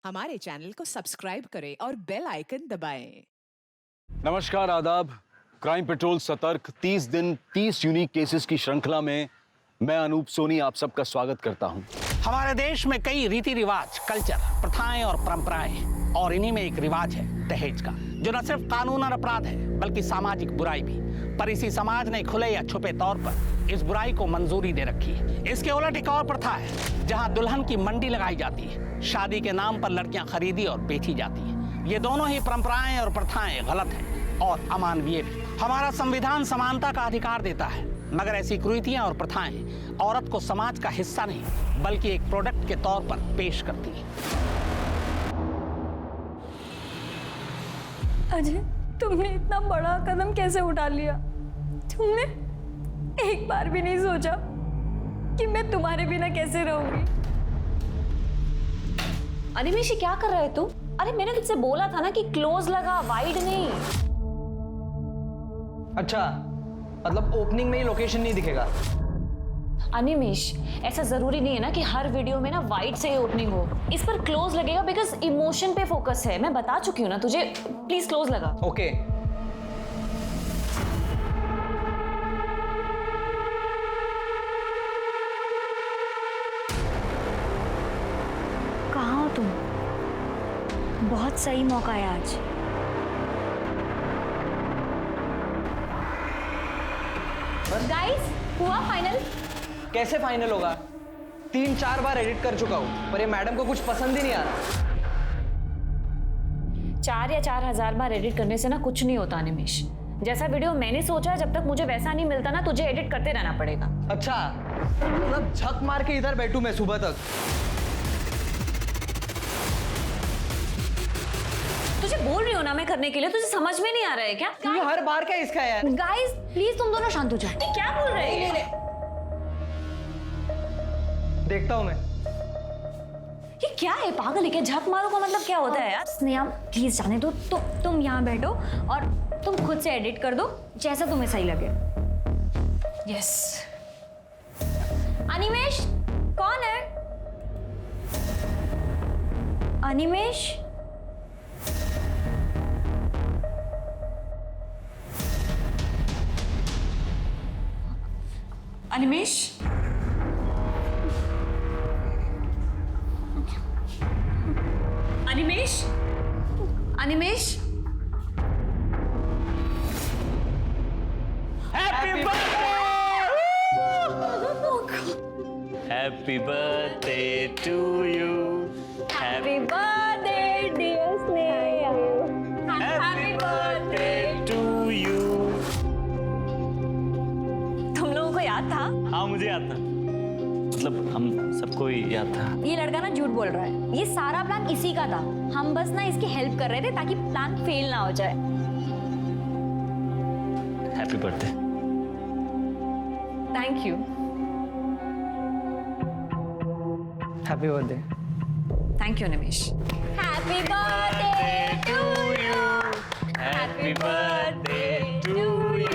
हमारे चैनल को सब्सक्राइब करें और बेल आइकन दबाएं। नमस्कार, आदाब। क्राइम पेट्रोल सतर्क 30 दिन 30 यूनिक केसेस की श्रृंखला में मैं अनूप सोनी आप सबका स्वागत करता हूं। हमारे देश में कई रीति रिवाज, कल्चर, प्रथाएं और परंपराएं हैं और इन्हीं में एक रिवाज है दहेज का, जो न सिर्फ कानूनन अपराध है बल्कि सामाजिक बुराई भी। पर इसी समाज ने खुले या छुपे तौर पर इस बुराई को मंजूरी दे रखी है। इसके उलट एक और प्रथा है जहां दुल्हन की मंडी लगाई जाती है, शादी के नाम पर लड़कियां खरीदी और बेची जाती है। ये दोनों ही परंपराएं और प्रथाएं गलत हैं और अमानवीय भी। हमारा संविधान समानता का अधिकार देता है, मगर ऐसी कुरीतियां और प्रथाएं औरत को समाज का हिस्सा नहीं बल्कि एक प्रोडक्ट के तौर पर पेश करती है। अजय, तुमने इतना बड़ा कदम कैसे उठा लिया? तुमने एक बार भी नहीं सोचा कि मैं तुम्हारे बिना कैसे रहूंगी? अनिमेश, क्या कर रहे तू? अरे मैंने तुझसे बोला था ना कि क्लोज लगा, वाइड नहीं। अच्छा, मतलब ओपनिंग में ही लोकेशन नहीं दिखेगा? अनिमेश, ऐसा जरूरी नहीं है ना कि हर वीडियो में ना वाइड से ही ओपनिंग हो। इस पर क्लोज लगेगा बिकॉज इमोशन पे फोकस है। मैं बता चुकी हूँ ना तुझे, प्लीज क्लोज लगा। ओके। कहाँ हो तुम? बहुत सही मौका है आज। गाइस, हुआ फाइनल? कैसे फाइनल होगा? 3-4 बार एडिट कर चुका हूँ पर ये मैडम को कुछ पसंद ही नहीं आ रहा। 4 या 4,000 बार एडिट करने से ना कुछ नहीं होता अनिमेश। जैसा वीडियो मैंने सोचा है, जब तक मुझे वैसा नहीं मिलता ना, तुझे एडिट करते रहना पड़ेगा। अच्छा, मतलब झक मार के इधर बैठूं मैं सुबह तक? तुझे बोल रही हो ना मैं करने के लिए, तुझे समझ में नहीं आ रहा है क्या? ये हर बार क्या इसका है यार? गाइस प्लीज तुम दोनों शांत हो जाओ। क्या बोल रहे हैं? देखता हूँ मैं। ये क्या है? पागल है क्या? झक मारो का मतलब क्या होता है यार? स्नेहा प्लीज जाने दो। तुम यहाँ बैठो और तुम खुद से एडिट कर दो जैसा तुम्हें सही लगे। यस। अनिमेश, कौन है? Animesh, Animesh, Animesh, Animesh. Happy birthday to you. Happy birthday dear Sneha. Happy birthday to you. तुम लोगों को याद था? हाँ, मुझे याद था। मतलब हम सबको ही याद था। ये लड़का ना झूठ बोल रहा है। ये सारा प्लान इसी का था। हम बस ना इसकी हेल्प कर रहे थे ताकि प्लान फेल ना हो जाए। Happy birthday. Thank you. Happy birthday. Thank you Nimesh. Happy birthday to you. Happy birthday to you.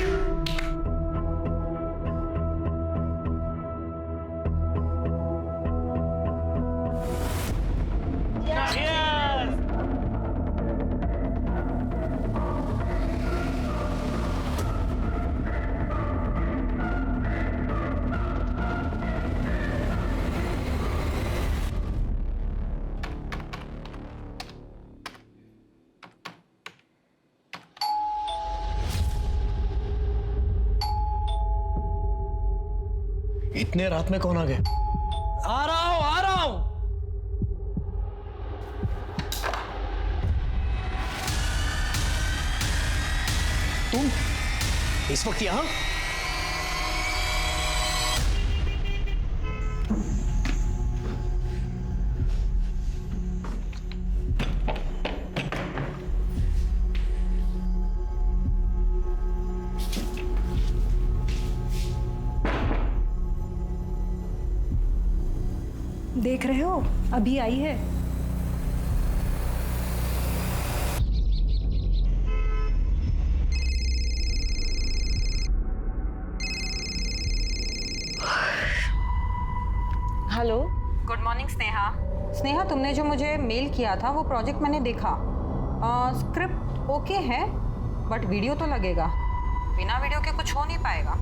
इतने रात में कौन आ गया? आ रहा हूँ। तुम इस वक्त यहां? देख रहे हो, अभी आई है। Hello. Good morning Sneha. Sneha, तुमने जो मुझे मेल किया था वो प्रोजेक्ट मैंने देखा। स्क्रिप्ट ओके है, बट वीडियो तो लगेगा। बिना वीडियो के कुछ हो नहीं पाएगा।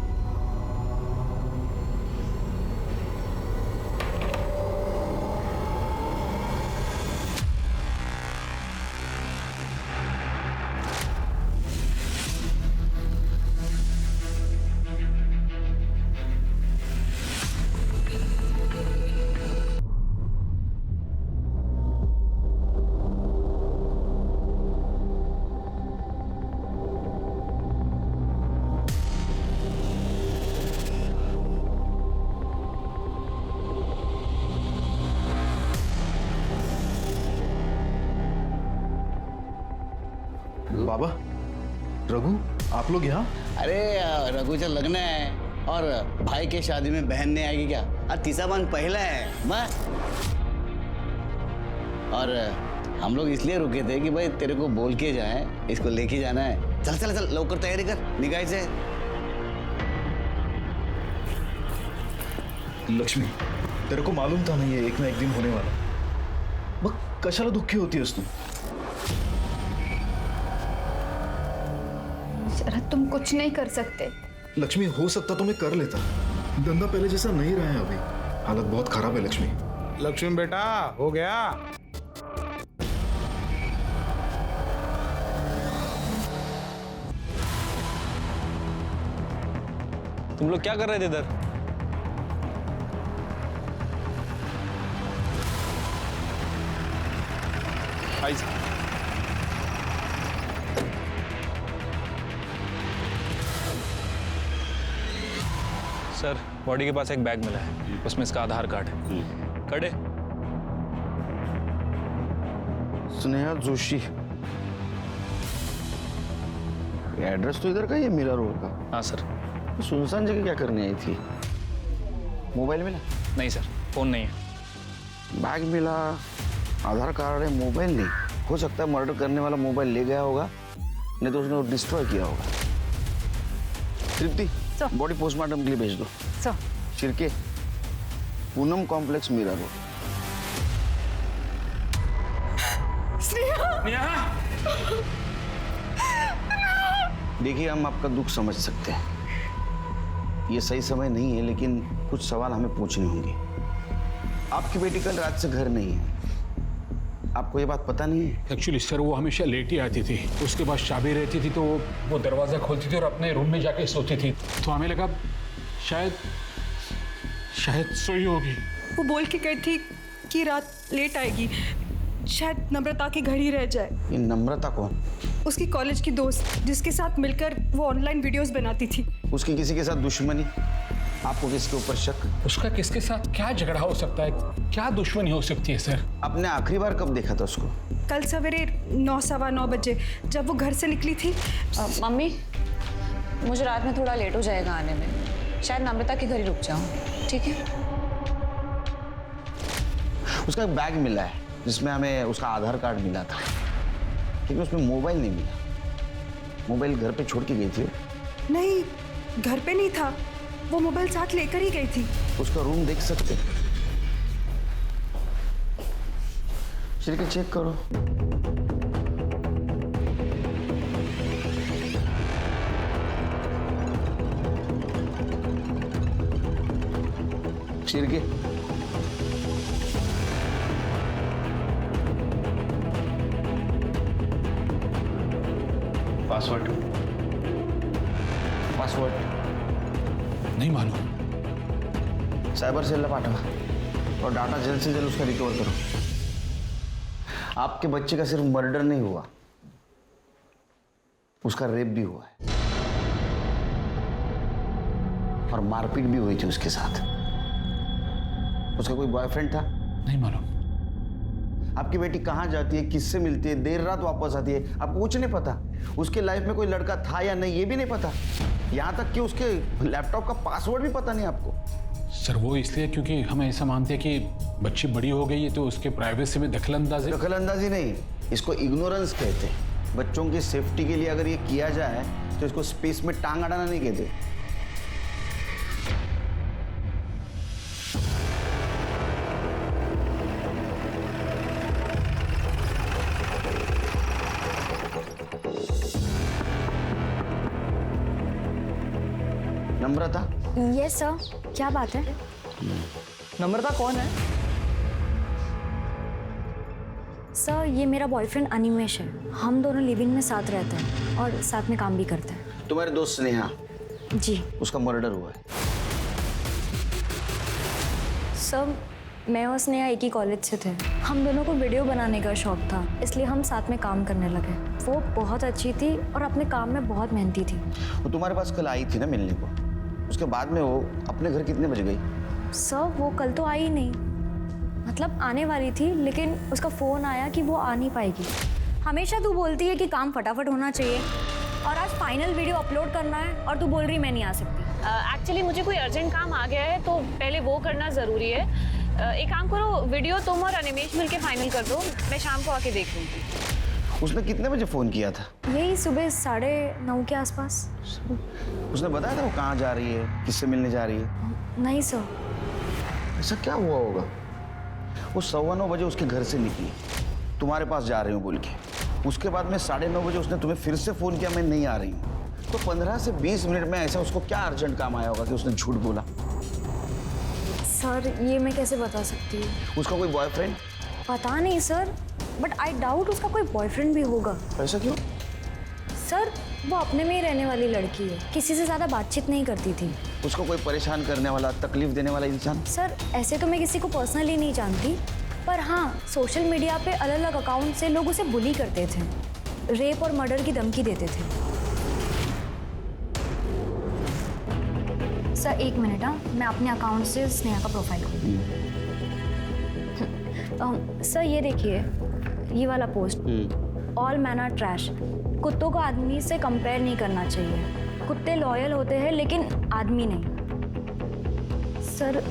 बाबा, रघु, आप लोग यहाँ? अरे रघु जो लगना है और भाई के शादी में बहन नहीं आएगी क्या? तीसरा बन पहला है मैं। और हम लोग इसलिए रुके थे कि भाई तेरे को बोल के जाए, इसको लेके जाना है। चल चल चल, लवकर तैयारी कर, निगाह से। लक्ष्मी, तेरे को मालूम था नहीं, ये एक ना एक दिन होने वाला। मग कशाला दुःखी होतीयस तू? शरद, तुम कुछ नहीं कर सकते। लक्ष्मी, हो सकता तो मैं कर लेता। धंधा पहले जैसा नहीं रहा है अभी। हालत बहुत खराब है लक्ष्मी। लक्ष्मी बेटा, हो गया? तुम लोग क्या कर रहे थे इधर? सर, बॉडी के पास एक बैग मिला है, उसमें इसका आधार कार्ड है। कड़े स्नेहा जोशी, एड्रेस तो इधर का ही है, मीरा रोड का। हाँ सर। सुनसान जगह क्या करने आई थी? मोबाइल मिला? नहीं सर, फोन नहीं है। बैग मिला, आधार कार्ड है, मोबाइल नहीं। हो सकता है मर्डर करने वाला मोबाइल ले गया होगा, नहीं तो उसने डिस्ट्रॉय किया होगा। तृप्ति, बॉडी पोस्टमार्टम के लिए भेज दो। Shirke, Poonam complex, Mira road. देखिए, हम आपका दुख समझ सकते हैं, ये सही समय नहीं है, लेकिन कुछ सवाल हमें पूछने होंगे। आपकी बेटी कल रात से घर नहीं है, आपको ये बात पता नहीं है? एक्चुअली सर, वो हमेशा लेट ही आती थी। उसके पास चाबी रहती थी तो वो दरवाजा खोलती थी और अपने रूम में जाके सोती थी। तो हमें लगा शायद सोई होगी। वो बोल के गई थी कि रात लेट आएगी, शायद नम्रता के घर ही रह जाए। ये नम्रता कौन? उसकी कॉलेज की दोस्त, जिसके साथ मिलकर वो ऑनलाइन वीडियोस बनाती थी। उसकी किसी के साथ दुश्मनी? आपको किसके ऊपर शक? उसका किसके साथ क्या झगड़ा हो सकता है, क्या दुश्मनी हो सकती है सर? आपने आखिरी बार कब देखा था उसको? कल सवेरे 9, सवा 9 बजे, जब वो घर से निकली थी। मम्मी, मुझे रात में थोड़ा लेट हो जाएगा आने में, शायद नम्रता के घर ही रुक जाऊं, ठीक है? उसका एक बैग मिला है जिसमें हमें उसका आधार कार्ड मिला था, लेकिन उसमें मोबाइल नहीं मिला। मोबाइल घर पे छोड़ के गई थी? नहीं, घर पे नहीं था, वो मोबाइल साथ लेकर ही गई थी। उसका रूम देख सकते? चल के चेक करो। शिरके, पासवर्ड नहीं मालूम। साइबर सेल ला पाठवा और डाटा जल्द से जल्द उसका रिकवर करो। आपके बच्चे का सिर्फ मर्डर नहीं हुआ, उसका रेप भी हुआ है और मारपीट भी हुई थी उसके साथ। उसका कोई बॉयफ्रेंड था? नहीं मालूम। आपकी बेटी कहाँ जाती है, किससे मिलती है, देर रात वापस आती है, आपको कुछ नहीं पता। उसके लाइफ में कोई लड़का था या नहीं ये भी नहीं पता। यहाँ तक कि उसके लैपटॉप का पासवर्ड भी पता नहीं आपको। सर, वो इसलिए क्योंकि हम ऐसा मानते हैं कि बच्ची बड़ी हो गई है तो उसके प्राइवेसी में दखलंदाजी नहीं, इसको इग्नोरेंस कहते हैं। बच्चों की सेफ्टी के लिए अगर ये किया जाए तो इसको स्पेस में टांग अड़ाना नहीं कहते। नम्रता? यस सर, क्या बात है? नम्रता कौन है? सर ये मेरा बॉयफ्रेंड अनिमेश है। हम दोनों लिव इन में साथ रहते हैं और साथ में काम भी करते हैं। तुम्हारे दोस्त स्नेहा? जी। उसका मर्डर हुआ है। सर मैं और स्नेहा एक ही कॉलेज से थे। हम दोनों को वीडियो बनाने का शौक था, इसलिए हम साथ में काम करने लगे। वो बहुत अच्छी थी और अपने काम में बहुत मेहनती थी। वो तुम्हारे पास कल आई थी ना मिलने को, उसके बाद में वो अपने घर कितने बजे गई? सर वो कल तो आई नहीं, मतलब आने वाली थी, लेकिन उसका फ़ोन आया कि वो आ नहीं पाएगी। हमेशा तू बोलती है कि काम फटाफट होना चाहिए और आज फाइनल वीडियो अपलोड करना है और तू बोल रही मैं नहीं आ सकती। एक्चुअली मुझे कोई अर्जेंट काम आ गया है तो पहले वो करना ज़रूरी है। एक काम करो, वीडियो तुम और अनिमेश मिलके फाइनल कर दो, मैं शाम को आके देख लूँगी। उसने कितने बजे फ़ोन किया था? यही सुबह 9:30 के आसपास। उसने बताया था वो कहाँ जा रही है, किससे मिलने जा रही है? नहीं सर। ऐसा क्या हुआ होगा? वो 9:15 बजे उसके घर से निकली, तुम्हारे पास जा रही हूँ बोल के। उसके बाद में 9:30 बजे उसने तुम्हें फिर से फ़ोन किया, मैं नहीं आ रही हूँ। तो 15 से 20 मिनट में ऐसा उसको क्या अर्जेंट काम आया होगा कि उसने झूठ बोला? सर ये मैं कैसे बता सकती हूँ? उसका कोई बॉयफ्रेंड? पता नहीं सर, बट आई डाउट उसका कोई बॉयफ्रेंड भी होगा। ऐसा क्यों? सर वो अपने में ही रहने वाली लड़की है, किसी से ज़्यादा बातचीत नहीं करती थी। उसको कोई परेशान करने वाला, तकलीफ देने वाला इंसान? सर ऐसे तो मैं किसी को पर्सनली नहीं जानती, पर हाँ सोशल मीडिया पे अलग अलग अकाउंट से लोग उसे बुली करते थे, रेप और मर्डर की धमकी देते थे। सर एक मिनट, हाँ मैं अपने अकाउंट से स्नेहा का प्रोफाइल खोलूँ। सर ये देखिए, ये वाला post, all men are trash. कुत्तों को आदमी से कंपेयर नहीं करना चाहिए। कुत्ते लॉयल होते हैं लेकिन आदमी नहीं। सर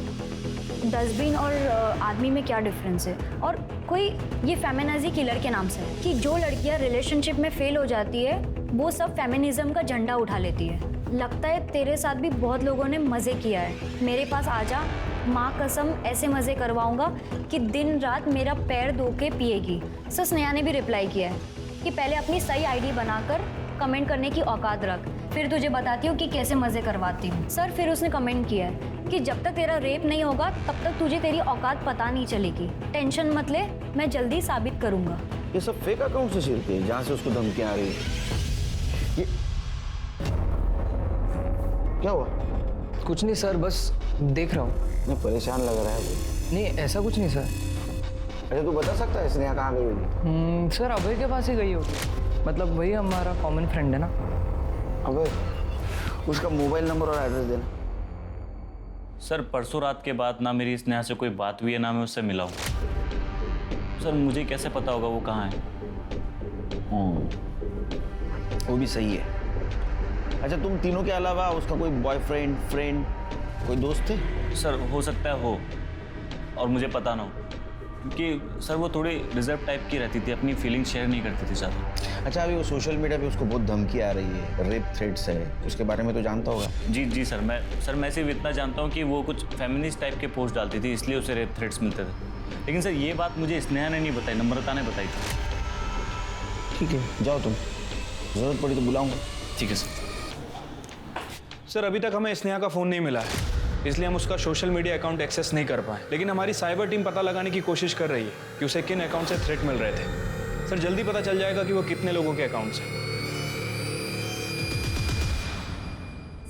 डस्टबिन और आदमी में क्या डिफरेंस है? और कोई ये फेमिनिजी किलर के नाम से है कि जो लड़कियां रिलेशनशिप में फेल हो जाती है वो सब फेमिनिज्म का झंडा उठा लेती है। लगता है तेरे साथ भी बहुत लोगों ने मज़े किया है। मेरे पास आजा, माँ कसम ऐसे मज़े करवाऊंगा कि दिन रात मेरा पैर धो के पिएगी। सर स्नेहा ने भी रिप्लाई किया है कि पहले अपनी सही आईडी बनाकर कमेंट करने की औकात रख, फिर तुझे बताती हूँ कि कैसे मज़े करवाती हूँ। सर फिर उसने कमेंट किया है कि जब तक तेरा रेप नहीं होगा तब तक तुझे तेरी औकात पता नहीं चलेगी। टेंशन मत ले, मैं जल्दी साबित करूँगा। ये सब फेक अकाउंट से शेयर किए जहाँ से उसको धमकियाँ आ रही है। ये क्या हुआ? कुछ नहीं सर, बस देख रहा हूँ। मैं परेशान लग रहा है वो। नहीं ऐसा कुछ नहीं सर। अच्छा तू बता सकता है स्नेहा कहाँ गई होगी? सर अभय के पास ही गई होगी, मतलब वही हमारा कॉमन फ्रेंड है ना। अभय, उसका मोबाइल नंबर और एड्रेस देना। सर परसों रात के बाद ना मेरी स्नेहा से कोई बात हुई है, ना मैं उससे मिला हूँ। सर मुझे कैसे पता होगा वो कहाँ है? वो भी सही है। अच्छा तुम तीनों के अलावा उसका कोई बॉयफ्रेंड, फ्रेंड, कोई दोस्त थे? सर हो सकता है हो, और मुझे पता ना हो, क्योंकि सर वो थोड़ी रिजर्व टाइप की रहती थी, अपनी फीलिंग शेयर नहीं करती थी ज़्यादा। अच्छा अभी वो सोशल मीडिया पे उसको बहुत धमकी आ रही है, रेप थ्रेट्स है, उसके बारे में तो जानता होगा? जी सर, मैं सिर्फ इतना जानता हूँ कि वो कुछ फेमिनिस्ट टाइप के पोस्ट डालती थी, इसलिए उसे रेप थ्रेट्स मिलते थे। लेकिन सर ये बात मुझे स्नेहा ने नहीं बताई, नम्रता ने बताई थी। ठीक है जाओ तुम, जरूरत पड़ी तो बुलाऊंगा। ठीक है सर। सर अभी तक हमें स्नेहा का फ़ोन नहीं मिला है, इसलिए हम उसका सोशल मीडिया अकाउंट एक्सेस नहीं कर पाए। लेकिन हमारी साइबर टीम पता लगाने की कोशिश कर रही है कि उसे किन अकाउंट से थ्रेट मिल रहे थे। सर जल्दी पता चल जाएगा कि वो कितने लोगों के अकाउंट से।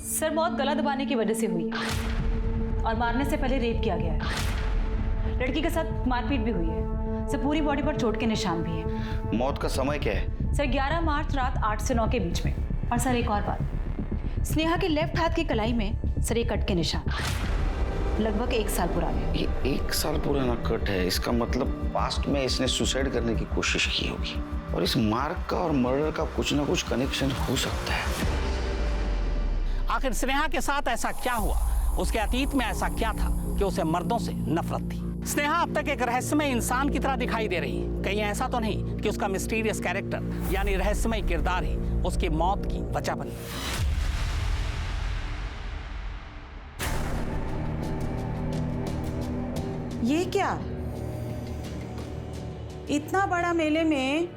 सर मौत गला दबाने की वजह से हुई है और मारने से पहले रेप किया गया है। लड़की के साथ मारपीट भी हुई है। सर पूरी बॉडी पर चोट के निशान भी हैं। मौत का समय क्या है? सर 11 मार्च रात 8 से 9 के बीच में। और सर एक और बात, स्नेहा के लेफ्ट हाथ की कलाई में सर एक कट के निशान, लगभग 1 साल पुराने। ये 1 साल पुराना कट है, इसका मतलब पास्ट में इसने सुसाइड करने की कोशिश की होगी और इस मार्क का और मर्डर का कुछ ना कुछ कनेक्शन हो सकता है। आखिर स्नेहा के साथ ऐसा क्या हुआ? उसके अतीत में ऐसा क्या था कि उसे मर्दों से नफरत थी? स्नेहा अब तक एक रहस्यमय इंसान की तरह दिखाई दे रही है। कहीं ऐसा तो नहीं कि उसका मिस्टीरियस कैरेक्टर यानी रहस्यमय किरदार ही उसकी मौत की वजह बनी? ये क्या, इतना बड़ा मेले में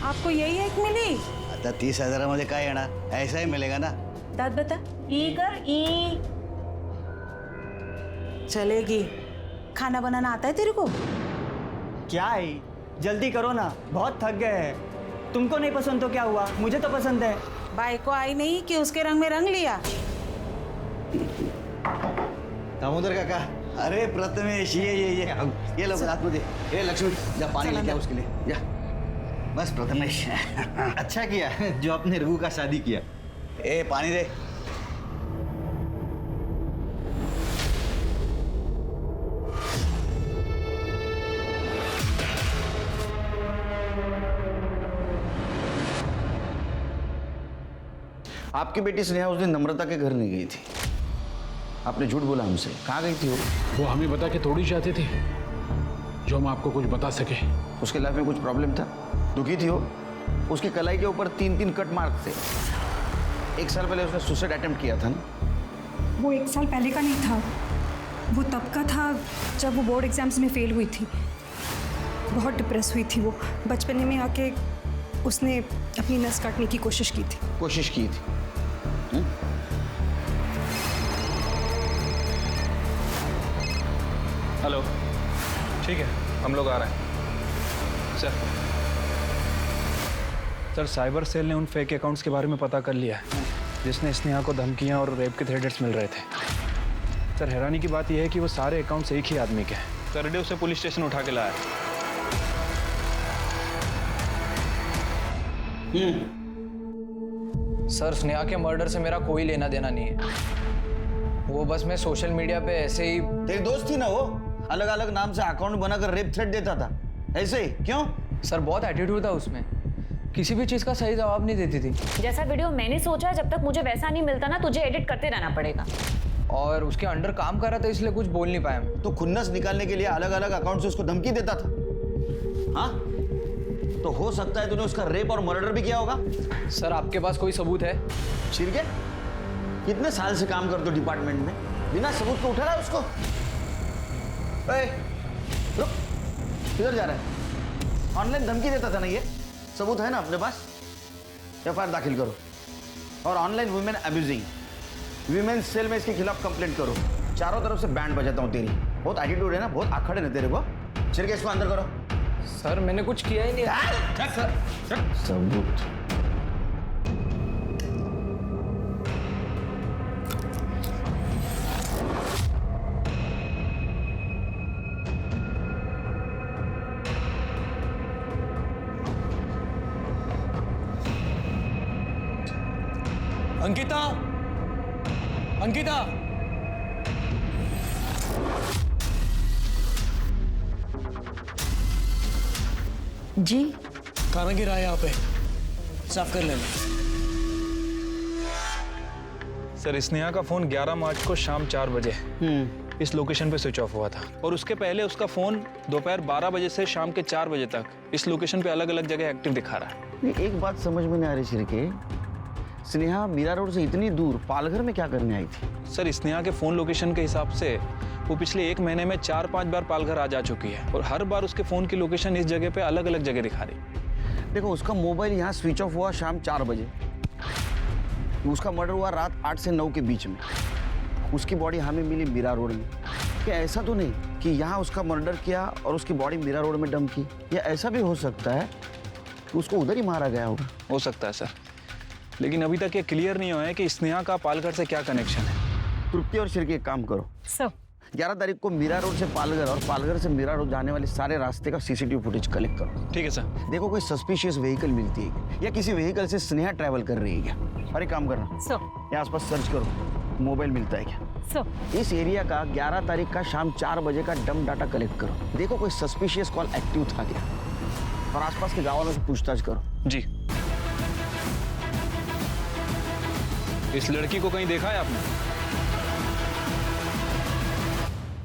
आपको यही एक मिली? आता 30,000 मध्ये काय येणार? ऐसा ही मिलेगा ना। दाद बता, ये कर ई चलेगी। खाना बनाना आता है तेरे को? क्या है, जल्दी करो ना, बहुत थक गए हैं। तुमको नहीं पसंद तो क्या हुआ, मुझे तो पसंद है। बाई को आई नहीं कि उसके रंग में रंग लिया। दामोदर काका, अरे प्रथमेश ये लो रात मुझे। ए लक्ष्मी, जा पानी लेके आ उसके लिए जा। बस प्रथमेश अच्छा किया जो आपने रघु का शादी किया। ए पानी दे। आपकी बेटी स्नेहा उस दिन नम्रता के घर नहीं गई थी। आपने झूठ बोला हमसे। कहाँ गई थी वो हमें बता के थोड़ी चाहती थी जो हम आपको कुछ बता सके। उसके लाइफ में कुछ प्रॉब्लम था? दुखी थी वो? उसकी कलाई के ऊपर 3-3 कट मार्क थे। 1 साल पहले उसने सुसाइड अटेम्प्ट किया था ना? वो 1 साल पहले का नहीं था, वो तब का था जब वो बोर्ड एग्जाम्स में फेल हुई थी। बहुत डिप्रेस हुई थी वो। बचपन में आके उसने अपनी नस काटने की कोशिश की थी। कोशिश की थी? हेलो, ठीक है, हम लोग आ रहे हैं। सर, साइबर सेल ने उन फेक अकाउंट्स के बारे में पता कर लिया है जिसने स्नेहा को धमकियां और रेप के थ्रेट्स मिल रहे थे। सर, हैरानी की बात यह है कि वो सारे अकाउंट्स एक ही आदमी के हैं। सर, उसे पुलिस स्टेशन उठा के लाया। सर, स्नेहा के मर्डर से मेरा कोई लेना देना नहीं है। वो बस मैं सोशल मीडिया पे ऐसे ही। तेरी दोस्त थी ना वो? अलग अलग नाम से अकाउंट बनाकर रेप थ्रेट देता था, ऐसे ही? क्यों? सर, बहुत एटीट्यूड था उसमें, किसी भी चीज का सही जवाब नहीं देती थी। जैसा वीडियो मैंने सोचा, जब तक मुझे वैसा नहीं मिलता ना, तुझे एडिट करते रहना पड़ेगा। और उसके अंडर काम कर रहा था इसलिए कुछ बोल नहीं पाया। तो खुन्नस निकालने के लिए अलग अलग अकाउंट से उसको धमकी देता था? हाँ, तो हो सकता है तूने उसका रेप और मर्डर भी किया होगा। सर, आपके पास कोई सबूत है? छिरके, कितने साल से काम करते हो डिपार्टमेंट में, बिना सबूत को उठा रहा है उसको? रुक, किधर जा रहा है? ऑनलाइन धमकी देता था ना ये? सबूत है ना अपने पास? एफआईआर दाखिल करो। और online women abusing, women cell में इसके खिलाफ कंप्लेंट करो। चारों तरफ से बैंड बजाता हूँ तेरी। बहुत एटीट्यूड है ना, बहुत आखड़ है ना तेरे को। छिरके, इसको अंदर करो। सर, मैंने कुछ किया ही नहीं। सबूत? अंकिता, अंकिता, जी खाना गिरा है यहाँ पे, साफ कर लेना। सर, स्नेहा का फोन 11 मार्च को शाम 4 बजे इस लोकेशन पे स्विच ऑफ हुआ था और उसके पहले उसका फोन दोपहर 12 बजे से शाम के 4 बजे तक इस लोकेशन पे अलग अलग जगह एक्टिव दिखा रहा है। एक बात समझ में नहीं आ रही छिरके, स्नेहा मीरा रोड से इतनी दूर पालघर में क्या करने आई थी? सर, स्नेहा के फोन लोकेशन के हिसाब से वो पिछले 1 महीने में 4-5 बार पालघर आ जा चुकी है और हर बार उसके फोन की लोकेशन इस जगह पे अलग अलग जगह दिखा रही। देखो, उसका मोबाइल यहाँ स्विच ऑफ हुआ शाम 4 बजे। उसका मर्डर हुआ रात 8 से 9 के बीच में। उसकी बॉडी हमें मिली मीरा रोड में। क्या ऐसा तो नहीं कि यहाँ उसका मर्डर किया और उसकी बॉडी मीरा रोड में डंप की? या ऐसा भी हो सकता है कि उसको उधर ही मारा गया होगा? हो सकता है सर, लेकिन अभी तक ये क्लियर नहीं हुआ है कि स्नेहा का पालघर से क्या कनेक्शन है। तृप्ति और छिरके, एक काम करो सर, 11 तारीख को मीरा रोड से पालघर और पालघर से मीरा रोड जाने वाले सारे रास्ते का सीसीटीवी फुटेज कलेक्ट करो। ठीक है सर। देखो कोई सस्पिशियस व्हीकल मिलती है क्या, या किसी व्हीकल से स्नेहा ट्रैवल कर रही है क्या। और एक काम करना सर, यहाँ आसपास सर्च करो, मोबाइल मिलता है क्या। सर, इस एरिया का 11 तारीख का शाम 4 बजे का डंप डाटा कलेक्ट करो। देखो कोई सस्पिशियस कॉल एक्टिव था क्या, और आसपास के गाँव में से पूछताछ करो। जी। इस लड़की को कहीं देखा है आपने?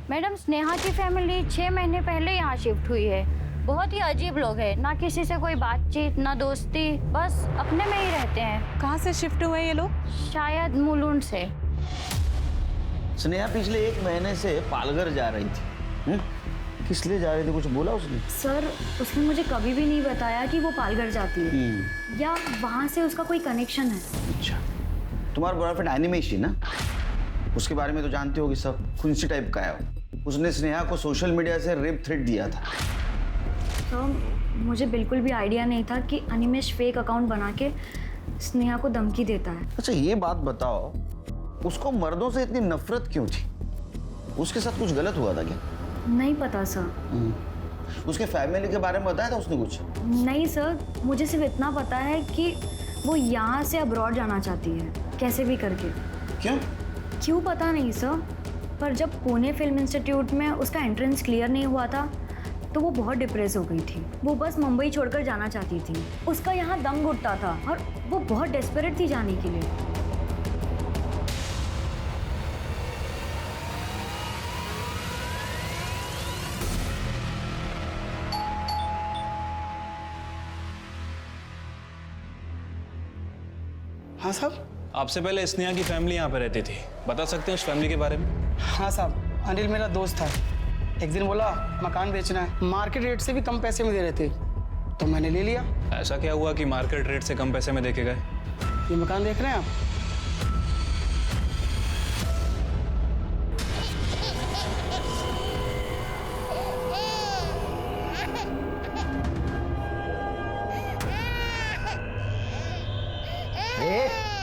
मैडम, स्नेहा की फैमिली 6 महीने पहले यहाँ शिफ्ट हुई है। बहुत ही अजीब लोग हैं, ना किसी से कोई बातचीत, ना दोस्ती, बस अपने में ही रहते हैं। कहाँ से शिफ्ट हुए ये लोग? शायद मुलुंड से। स्नेहा पिछले 1 महीने से पालघर जा रही थी। किस लिए जा रही थी, कुछ बोला उसने? सर, उसने मुझे कभी भी नहीं बताया कि वो पालघर जाती है या वहाँ से उसका कोई कनेक्शन है। अच्छा, तुम्हारा बॉयफ्रेंड एनिमेश ही ना? उसके बारे में तो जानते होगी सब, खुंसी टाइप का है वो। उसने स्नेहा को सोशल मीडिया से रेप थ्रेट दिया था। तो मुझे बिल्कुल भी आइडिया नहीं था कि अनिमेश फेक अकाउंट बना के स्नेहा को धमकी देता है। अच्छा ये बात बताओ, उसको मर्दों से इतनी नफरत क्यों थी? उसके साथ कुछ गलत हुआ था क्या? नहीं पता सर। उसके फैमिली के बारे में बताया था उसने कुछ? नहीं सर, मुझे सिर्फ इतना पता है कि वो यहाँ से अब्रॉड जाना चाहती है, कैसे भी करके। क्यों पता नहीं सर, पर जब पुणे फिल्म इंस्टीट्यूट में उसका एंट्रेंस क्लियर नहीं हुआ था तो वो बहुत डिप्रेस हो गई थी। वो बस मुंबई छोड़कर जाना चाहती थी। उसका यहाँ दम घुटता था और वो बहुत डेस्परेट थी जाने के लिए। हाँ साहब। आपसे पहले स्नेहा की फैमिली यहाँ पे रहती थी, बता सकते हैं उस फैमिली के बारे में? हाँ साहब, अनिल मेरा दोस्त था। एक दिन बोला मकान बेचना है, मार्केट रेट से भी कम पैसे में दे रहे थे, तो मैंने ले लिया। ऐसा क्या हुआ कि मार्केट रेट से कम पैसे में देके गए? ये मकान देख रहे हैं आप?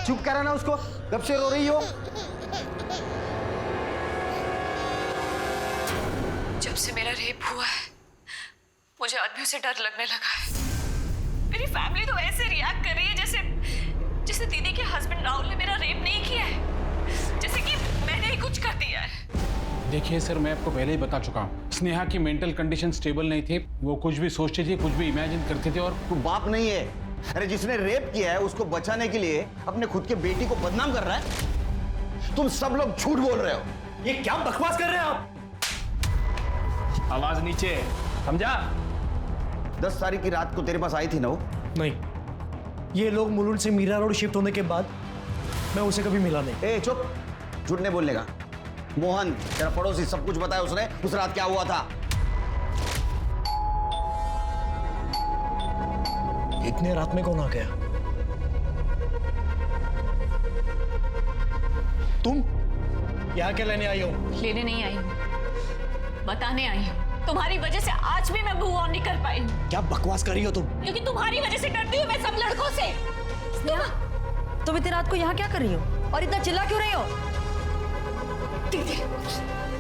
चुप करा ना उसको, कब से रो रही हो? जब से मेरा रेप हुआ है मुझे आदमियों से डर लगने लगा है। मेरी फैमिली तो ऐसे रिएक्ट कर रही है जैसे दीदी के हस्बैंड राहुल ने मेरा रेप नहीं किया है, जैसे कि मैंने ही कुछ कर दिया है। देखिए सर, मैं आपको पहले ही बता चुका हूँ, स्नेहा की मेंटल कंडीशन स्टेबल नहीं थी। वो कुछ भी सोचती थी, कुछ भी इमेजिन करती थी। और तू बाप नहीं है। अरे जिसने रेप किया है उसको बचाने के लिए अपने खुद के बेटी को बदनाम कर रहा है। तुम सब लोग झूठ बोल रहे हो। ये क्या बकवास कर रहे हैं आप? आवाज नीचे, समझा? 10 तारीख की रात को तेरे पास आई थी ना वो? नहीं, ये लोग मुलुंड से मीरा रोड शिफ्ट होने के बाद मैं उसे कभी मिला नहीं। ए चुप, झूठ नहीं बोलने का। मोहन तेरा पड़ोसी सब कुछ बताया उसने, उस रात क्या हुआ था? इतने रात में कौन आ गया? तुम यहाँ क्या लेने आई हो? लेने नहीं आई हूँ, बताने आई हूँ। तुम्हारी वजह से आज भी मैं मूव ऑन नहीं कर पाई। क्या बकवास कर रही हो तुम? क्योंकि तुम्हारी वजह से डरती हूँ मैं सब लड़कों से। तुम इतनी रात को यहाँ क्या कर रही हो और इतना चिल्ला क्यों रही हो?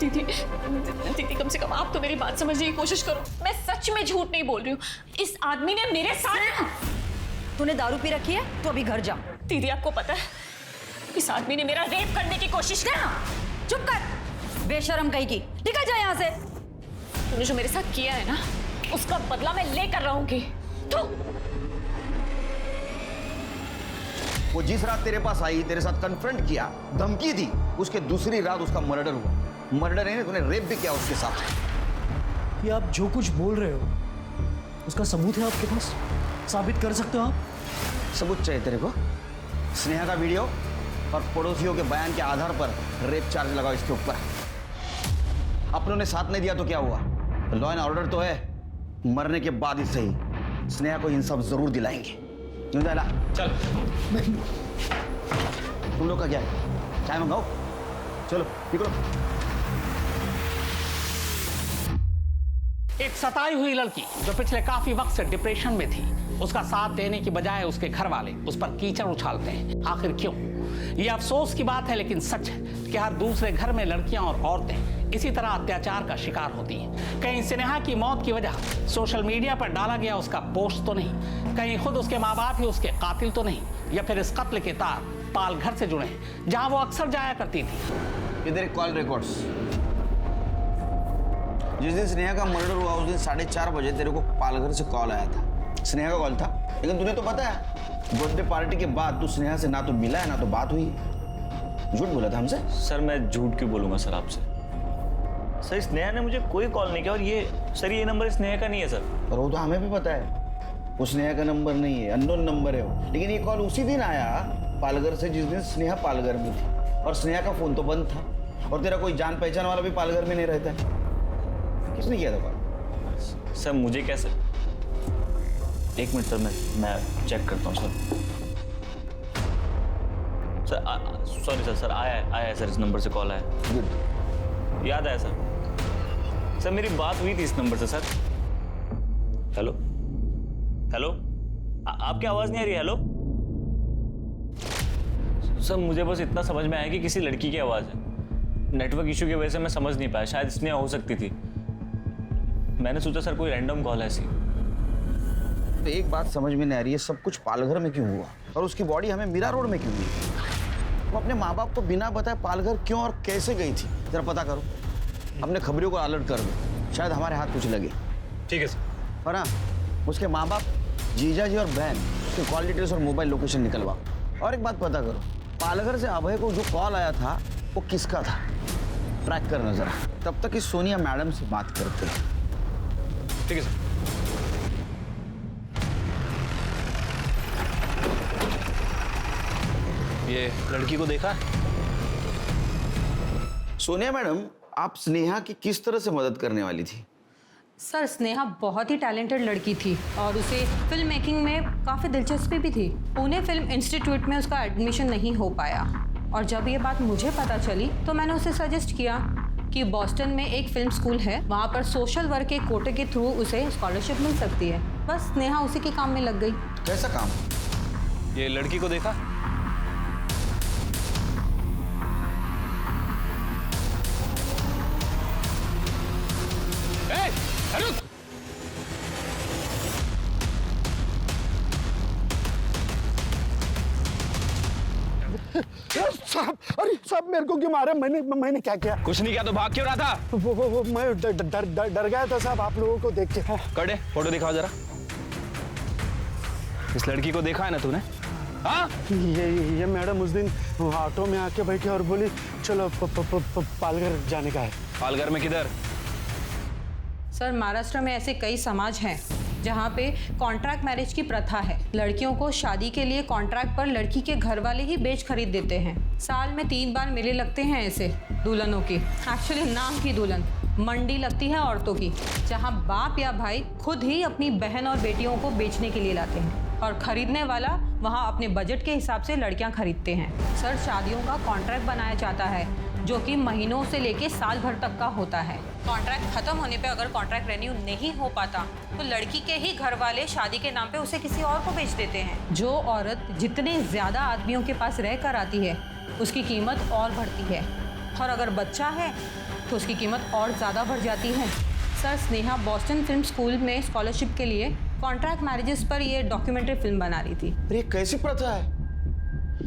दीदी कम से कम आप तो मेरी बात समझने की कोशिश करो। मैं सच में झूठ नहीं बोल रही हूँ। इस आदमी ने मेरे साथ। तूने दारू पी रखी है, तो अभी घर जा। दीदी आपको पता है इस आदमी ने मेरा रेप करने की कोशिश की। चुप कर, बेशरम कहीं की, निकल जा यहाँ से। तूने जो मेरे साथ किया है ना, उसका बदला मैं लेकर रहूंगी। तू वो जिस रात तेरे पास आई, तेरे साथ कन्फ्रंट किया, धमकी दी, उसके दूसरी रात उसका मर्डर हुआ। मर्डर नहीं, तूने रेप भी किया उसके साथ। ये आप जो कुछ बोल रहे हो उसका सबूत है आपके पास? साबित कर सकते हो आप? सबूत चाहिए तेरे को? स्नेहा का वीडियो और पड़ोसियों के बयान के आधार पर रेप चार्ज लगाओ इसके ऊपर। अपनों ने साथ नहीं दिया तो क्या हुआ? लॉ एंड ऑर्डर तो है, मरने के बाद ही सही स्नेहा को इंसाफ जरूर दिलाएंगे। चल। तुम लोग का क्या है? चाय मंगाओ, चलो निकलो। एक सताई हुई लड़की जो पिछले काफी वक्त से डिप्रेशन में थी, उसका साथ देने की बजाय उसके घर वाले उस पर कीचड़ उछालते हैं। आखिर क्यों? ये अफसोस की बात है लेकिन सच है कि हर दूसरे घर में लड़कियां और औरतें इसी तरह अत्याचार का शिकार होती हैं। कहीं स्नेहा की मौत की वजह सोशल मीडिया पर डाला गया उसका पोस्ट तो नहीं, कहीं खुद उसके माँ बाप ही उसके कातिल तो नहीं, या फिर इस कत्ल के तार पाल घर से जुड़े हैं जहां वो अक्सर जाया करती थी। इधर कॉल रिकॉर्ड्स। जिस दिन स्नेहा का मर्डर हुआ उस दिन 4:30 बजे तेरे को पालघर से कॉल आया था। स्नेहा का कॉल था, लेकिन तूने तो पता है बर्थडे पार्टी के बाद तू स्नेहा से ना तो मिला है ना तो बात हुई। झूठ बोला था हमसे। सर मैं झूठ क्यों बोलूंगा सर आपसे? सर स्नेहा ने मुझे कोई कॉल नहीं किया। और ये नंबर स्नेहा का नहीं है सर। पर वो तो हमें भी पता है वो स्नेहा का नंबर नहीं है, अननोन नंबर है वो। लेकिन ये कॉल उसी दिन आया पालघर से जिस दिन स्नेहा पालघर में थी, और स्नेहा का फोन तो बंद था, और तेरा कोई जान पहचान वाला भी पालघर में नहीं रहता है। किसने किया था कॉल? सर मुझे कैसे? एक मिनट सर, मैं चेक करता हूँ सर। सर सॉरी सर, आया है सर, इस नंबर से कॉल आया। गुड, याद आया सर। सर मेरी बात हुई थी इस नंबर से सर। हेलो हेलो, आपकी आवाज़ नहीं आ रही? हेलो सर, मुझे बस इतना समझ में आया कि किसी लड़की की आवाज़ है। नेटवर्क इशू की वजह से मैं समझ नहीं पाया, शायद स्नेहा हो सकती थी। मैंने सोचा सर कोई रैंडम कॉल है ऐसी। तो एक बात समझ में नहीं आ रही है, सब कुछ पालघर में क्यों हुआ और उसकी बॉडी हमें मीरा रोड में क्यों मिली? वो अपने माँ बाप को बिना बताए पालघर क्यों और कैसे गई थी? जरा पता करो, अपने खबरियों को अलर्ट कर दो, शायद हमारे हाथ कुछ लगे। ठीक है सर। पर हाँ, उसके माँ बाप, जीजा जी और बहन, उसके कॉल डिटेल्स और मोबाइल लोकेशन निकलवाओ। और एक बात पता करो, पालघर से अभय को जो कॉल आया था वो किसका था, ट्रैक करना जरा। तब तक इस सोनिया मैडम से बात करते हैं। ठीक है सर। ये लड़की को देखा? सोनिया मैडम, आप स्नेहा की किस तरह से मदद करने वाली थी? सर स्नेहा बहुत ही टैलेंटेड लड़की थी और उसे फिल्म मेकिंग में काफ़ी दिलचस्पी भी थी। पुणे फिल्म इंस्टीट्यूट में उसका एडमिशन नहीं हो पाया और जब ये बात मुझे पता चली तो मैंने उसे सजेस्ट किया कि बॉस्टन में एक फिल्म स्कूल है, वहाँ पर सोशल वर्क के कोटे के थ्रू उसे स्कॉलरशिप मिल सकती है। बस स्नेहा उसी के काम में लग गई। कैसा काम? ये लड़की को देखा? साहब, अरे साहब मेरे को क्यों मारे? मैंने क्या किया? कुछ नहीं किया तो भाग क्यों रहा था? वो मैं डर गया था साहब आप लोगों को देख के। कड़े फोटो दिखाओ जरा। इस लड़की को देखा है ना तूने? हाँ? ये मैडम उस दिन ऑटो में आके बैठी और बोली चलो पालघर जाने का है। पालघर में किधर? सर महाराष्ट्र में ऐसे कई समाज हैं जहाँ पे कॉन्ट्रैक्ट मैरिज की प्रथा है। लड़कियों को शादी के लिए कॉन्ट्रैक्ट पर लड़की के घर वाले ही बेच खरीद देते हैं। साल में 3 बार मेले लगते हैं ऐसे दुल्हनों की। एक्चुअली नाम की दुल्हन, मंडी लगती है औरतों की, जहाँ बाप या भाई खुद ही अपनी बहन और बेटियों को बेचने के लिए लाते हैं और खरीदने वाला वहाँ अपने बजट के हिसाब से लड़कियाँ खरीदते हैं। सर शादियों का कॉन्ट्रैक्ट बनाया जाता है जो कि महीनों से लेके साल भर तक का होता है। कॉन्ट्रैक्ट खत्म होने पे अगर कॉन्ट्रैक्ट रेन्यू नहीं हो पाता तो लड़की के ही घर वाले शादी के नाम पे उसे किसी और को बेच देते हैं। जो औरत जितने ज़्यादा आदमियों के पास रह कर आती है उसकी कीमत और बढ़ती है और अगर बच्चा है तो उसकी कीमत और ज़्यादा बढ़ जाती है। Sir Sneha Boston film school में स्कॉलरशिप के लिए कॉन्ट्रैक्ट मैरिजेस पर ये डॉक्यूमेंट्री फिल्म बना रही थी। ये कैसी प्रथा है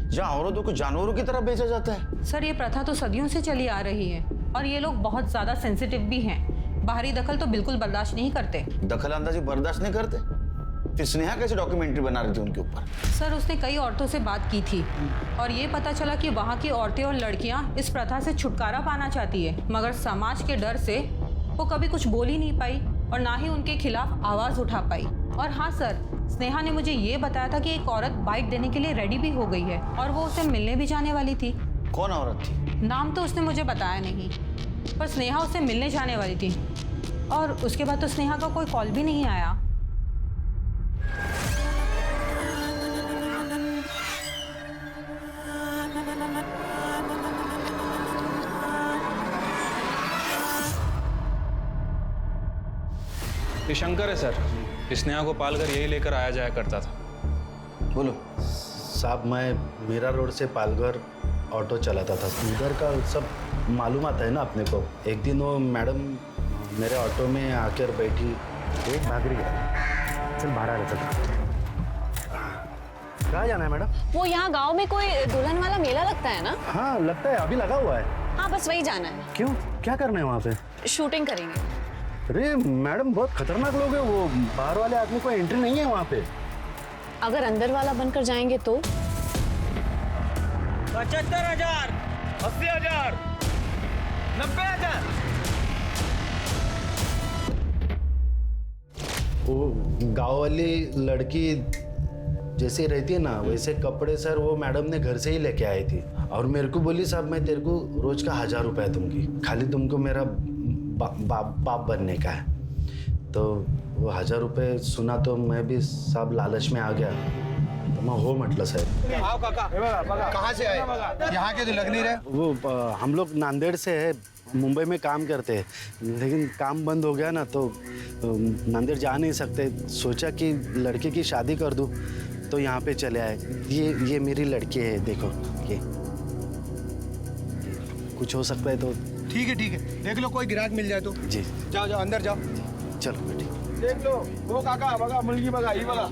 जहाँ औरतों को जानवरों की तरह बेचा जाता है? सर ये प्रथा तो सदियों से चली आ रही है और ये लोग बहुत ज़्यादा सेंसिटिव भी हैं। बाहरी दखल तो बिल्कुल बर्दाश्त नहीं करते। दखल अंदाजी बर्दाश्त नहीं करते? फिर स्नेहा कैसे डॉक्यूमेंट्री बना रही थी उनके ऊपर? सर उसने कई औरतों से बात की थी और ये पता चला कि वहाँ की औरतें और लड़कियाँ इस प्रथा से छुटकारा पाना चाहती है, मगर समाज के डर से वो कभी कुछ बोल ही नहीं पाई और ना ही उनके खिलाफ आवाज़ उठा पाई। और हाँ सर, स्नेहा ने मुझे ये बताया था कि एक औरत बाइट देने के लिए रेडी भी हो गई है और वो उसे मिलने भी जाने वाली थी। कौन औरत थी? नाम तो उसने मुझे बताया नहीं, पर स्नेहा उससे मिलने जाने वाली थी और उसके बाद तो स्नेहा का कोई कॉल भी नहीं आया। ये शंकर है सर, स्नेहा को पालघर यही लेकर आया जाया करता था। बोलो। साहब मैं मीरा रोड से पालघर ऑटो चलाता था, उधर का सब मालूम आता है ना अपने को। एक दिन वो मैडम मेरे ऑटो में आकर बैठी, एक भाग रही है, चल बाहर आ रहा था। कहाँ जाना है मैडम? वो यहाँ गांव में कोई दुल्हन वाला मेला लगता है ना? हाँ लगता है, अभी लगा हुआ है। हाँ बस वही जाना है। क्यों, क्या करना है वहाँ पे? शूटिंग करेंगे। अरे मैडम बहुत खतरनाक लोग हैं वो, बाहर वाले आदमी को एंट्री नहीं है वहाँ पे। अगर अंदर वाला बनकर जाएंगे तो? 75,000, 80,000, 90,000। वो गाँव वाली लड़की जैसे रहती है ना वैसे कपड़े सर वो मैडम ने घर से ही लेके आई थी और मेरे को बोली साहब मैं तेरे को रोज का 1000 रुपया दूंगी, खाली तुमको मेरा बाप बनने का है। तो वो 1000 रुपये सुना तो मैं भी साहब लालच में आ गया मग हो म्हटलं साहेब. आओ काका, कहाँ से आए? यहाँ के तो लग नहीं रहे. वो हम लोग नांदेड़ से है, मुंबई में काम करते हैं, लेकिन काम बंद हो गया ना तो नांदेड़ जा नहीं सकते. सोचा कि लड़के की शादी कर दूं, तो यहाँ पे चले आए. ये मेरी लड़की है, देखो ये. कुछ हो सकता है तो. ठीक है, देख लो कोई ग्राहक मिल जाए तो. जी. जाओ अंदर जाओ. चलो बेटी. देख लो वो काका बघा, मुलगी बघा, ही बघा.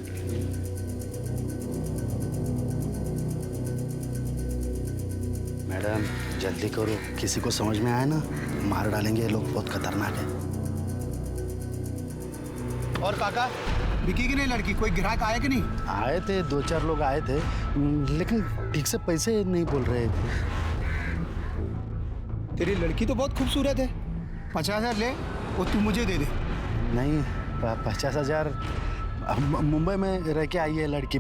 मैडम जल्दी करो, किसी को समझ में आया ना मार डालेंगे ये लोग, बहुत खतरनाक है. और काका बिकी की नहीं लड़की, कोई ग्राहक आया कि नहीं? आए थे, 2-4 लोग आए थे, लेकिन ठीक से पैसे नहीं बोल रहे. तेरी लड़की तो बहुत खूबसूरत है. 50,000 ले, वो तू मुझे दे दे. नहीं 50,000 मुंबई में रह के आई है लड़की.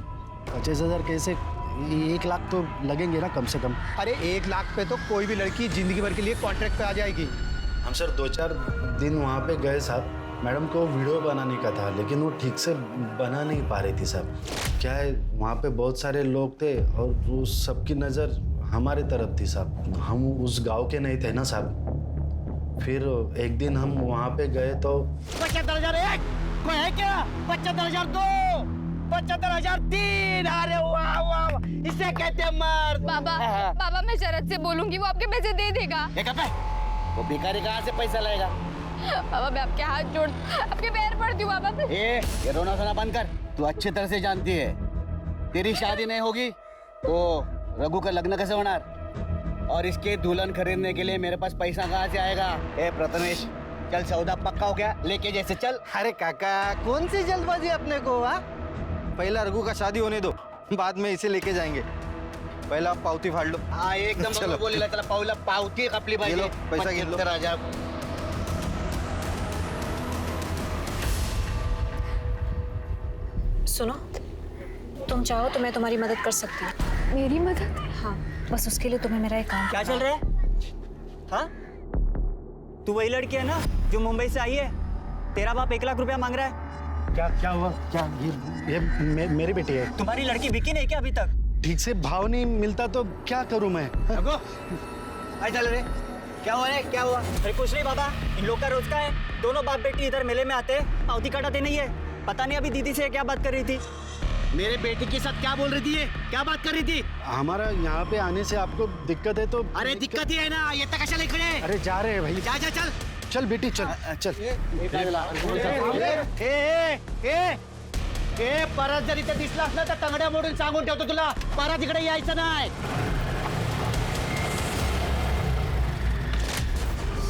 50,000 कैसे? 1 लाख तो लगेंगे ना कम से कम. अरे 1 लाख पे तो कोई भी लड़की जिंदगी भर के लिए कॉन्ट्रैक्ट पे आ जाएगी. हम सर 2-4 दिन वहाँ पे गए साहब. मैडम को वीडियो बनाने का था, लेकिन वो ठीक से बना नहीं पा रही थी साहब. क्या है, वहाँ पे बहुत सारे लोग थे और वो सबकी नज़र हमारे तरफ थी साहब. हम उस गांव के नहीं थे ना साहब. फिर एक दिन हम वहाँ पे गए तो 75,001 कोई है क्या? 75,002, 75,003. अरे वाह वाह, इसे कहते हैं मर्द. बाबा मैं शरद से बोलूंगी, वो आपके पैसे दे देगा. वो भिखारी कहाँ से पैसा लाएगा? बाबा मैं आपके हाथ जोड़, आपके पैर पड़ती हूँ बाबा. ये रोना धोना बंद कर. तू अच्छी तरह से जानती है तेरी शादी नहीं होगी तो रघु का लग्न कैसे होना? और इसके दुल्हन खरीदने के लिए मेरे पास पैसा कहाँ से आएगा? प्रथमेश चल, सौदा पक्का हो गया, लेके जैसे चल. अरे काका कौन सी जल्दबाजी अपने को? पहला रघु का शादी होने दो, बाद में इसे लेके जाएंगे. पहला आप पावती फाड़ लो. हाँ एकदम बोलेला त्याला पावला पावती कापली पाहिजे. पैसा घेत लो. 75,000. सुनो, तुम चाहो तो मैं तुम्हारी मदद कर सकती हूँ. मेरी मदद? हाँ, बस उसके लिए तुम्हें मेरा एक काम. क्या चल रहा है? हाँ, तू वही लड़की है ना जो मुंबई से आई है? तेरा बाप 1 लाख रुपया मांग रहा है. क्या हुआ? क्या ये मेरी बेटी है. तुम्हारी लड़की बिकी नहीं क्या अभी तक? ठीक से भाव नहीं मिलता तो क्या करूं मैं? चल रे, क्या हुआ? क्या हुआ? अरे कुछ नहीं बाबा, इन लोग का रोज का है. दोनों बाप बेटी इधर मेले में आते, पावती काटाते नहीं है. पता नहीं अभी दीदी से क्या बात कर रही थी. मेरे बेटी के साथ क्या बोल रही थी? क्या बात कर रही थी? हमारा यहाँ पे आने से आपको दिक्कत है तो? अरे दिक्कत ही है ना, ये तक कशा लिखड़े. अरे जा रहे हैं भाई. जा चल. चल बेटी चल. परत जर इथे दिसलास ना तर तंगड्या मोडून सांगून ठेवतो तुला. परत इकडे यायचं नाही.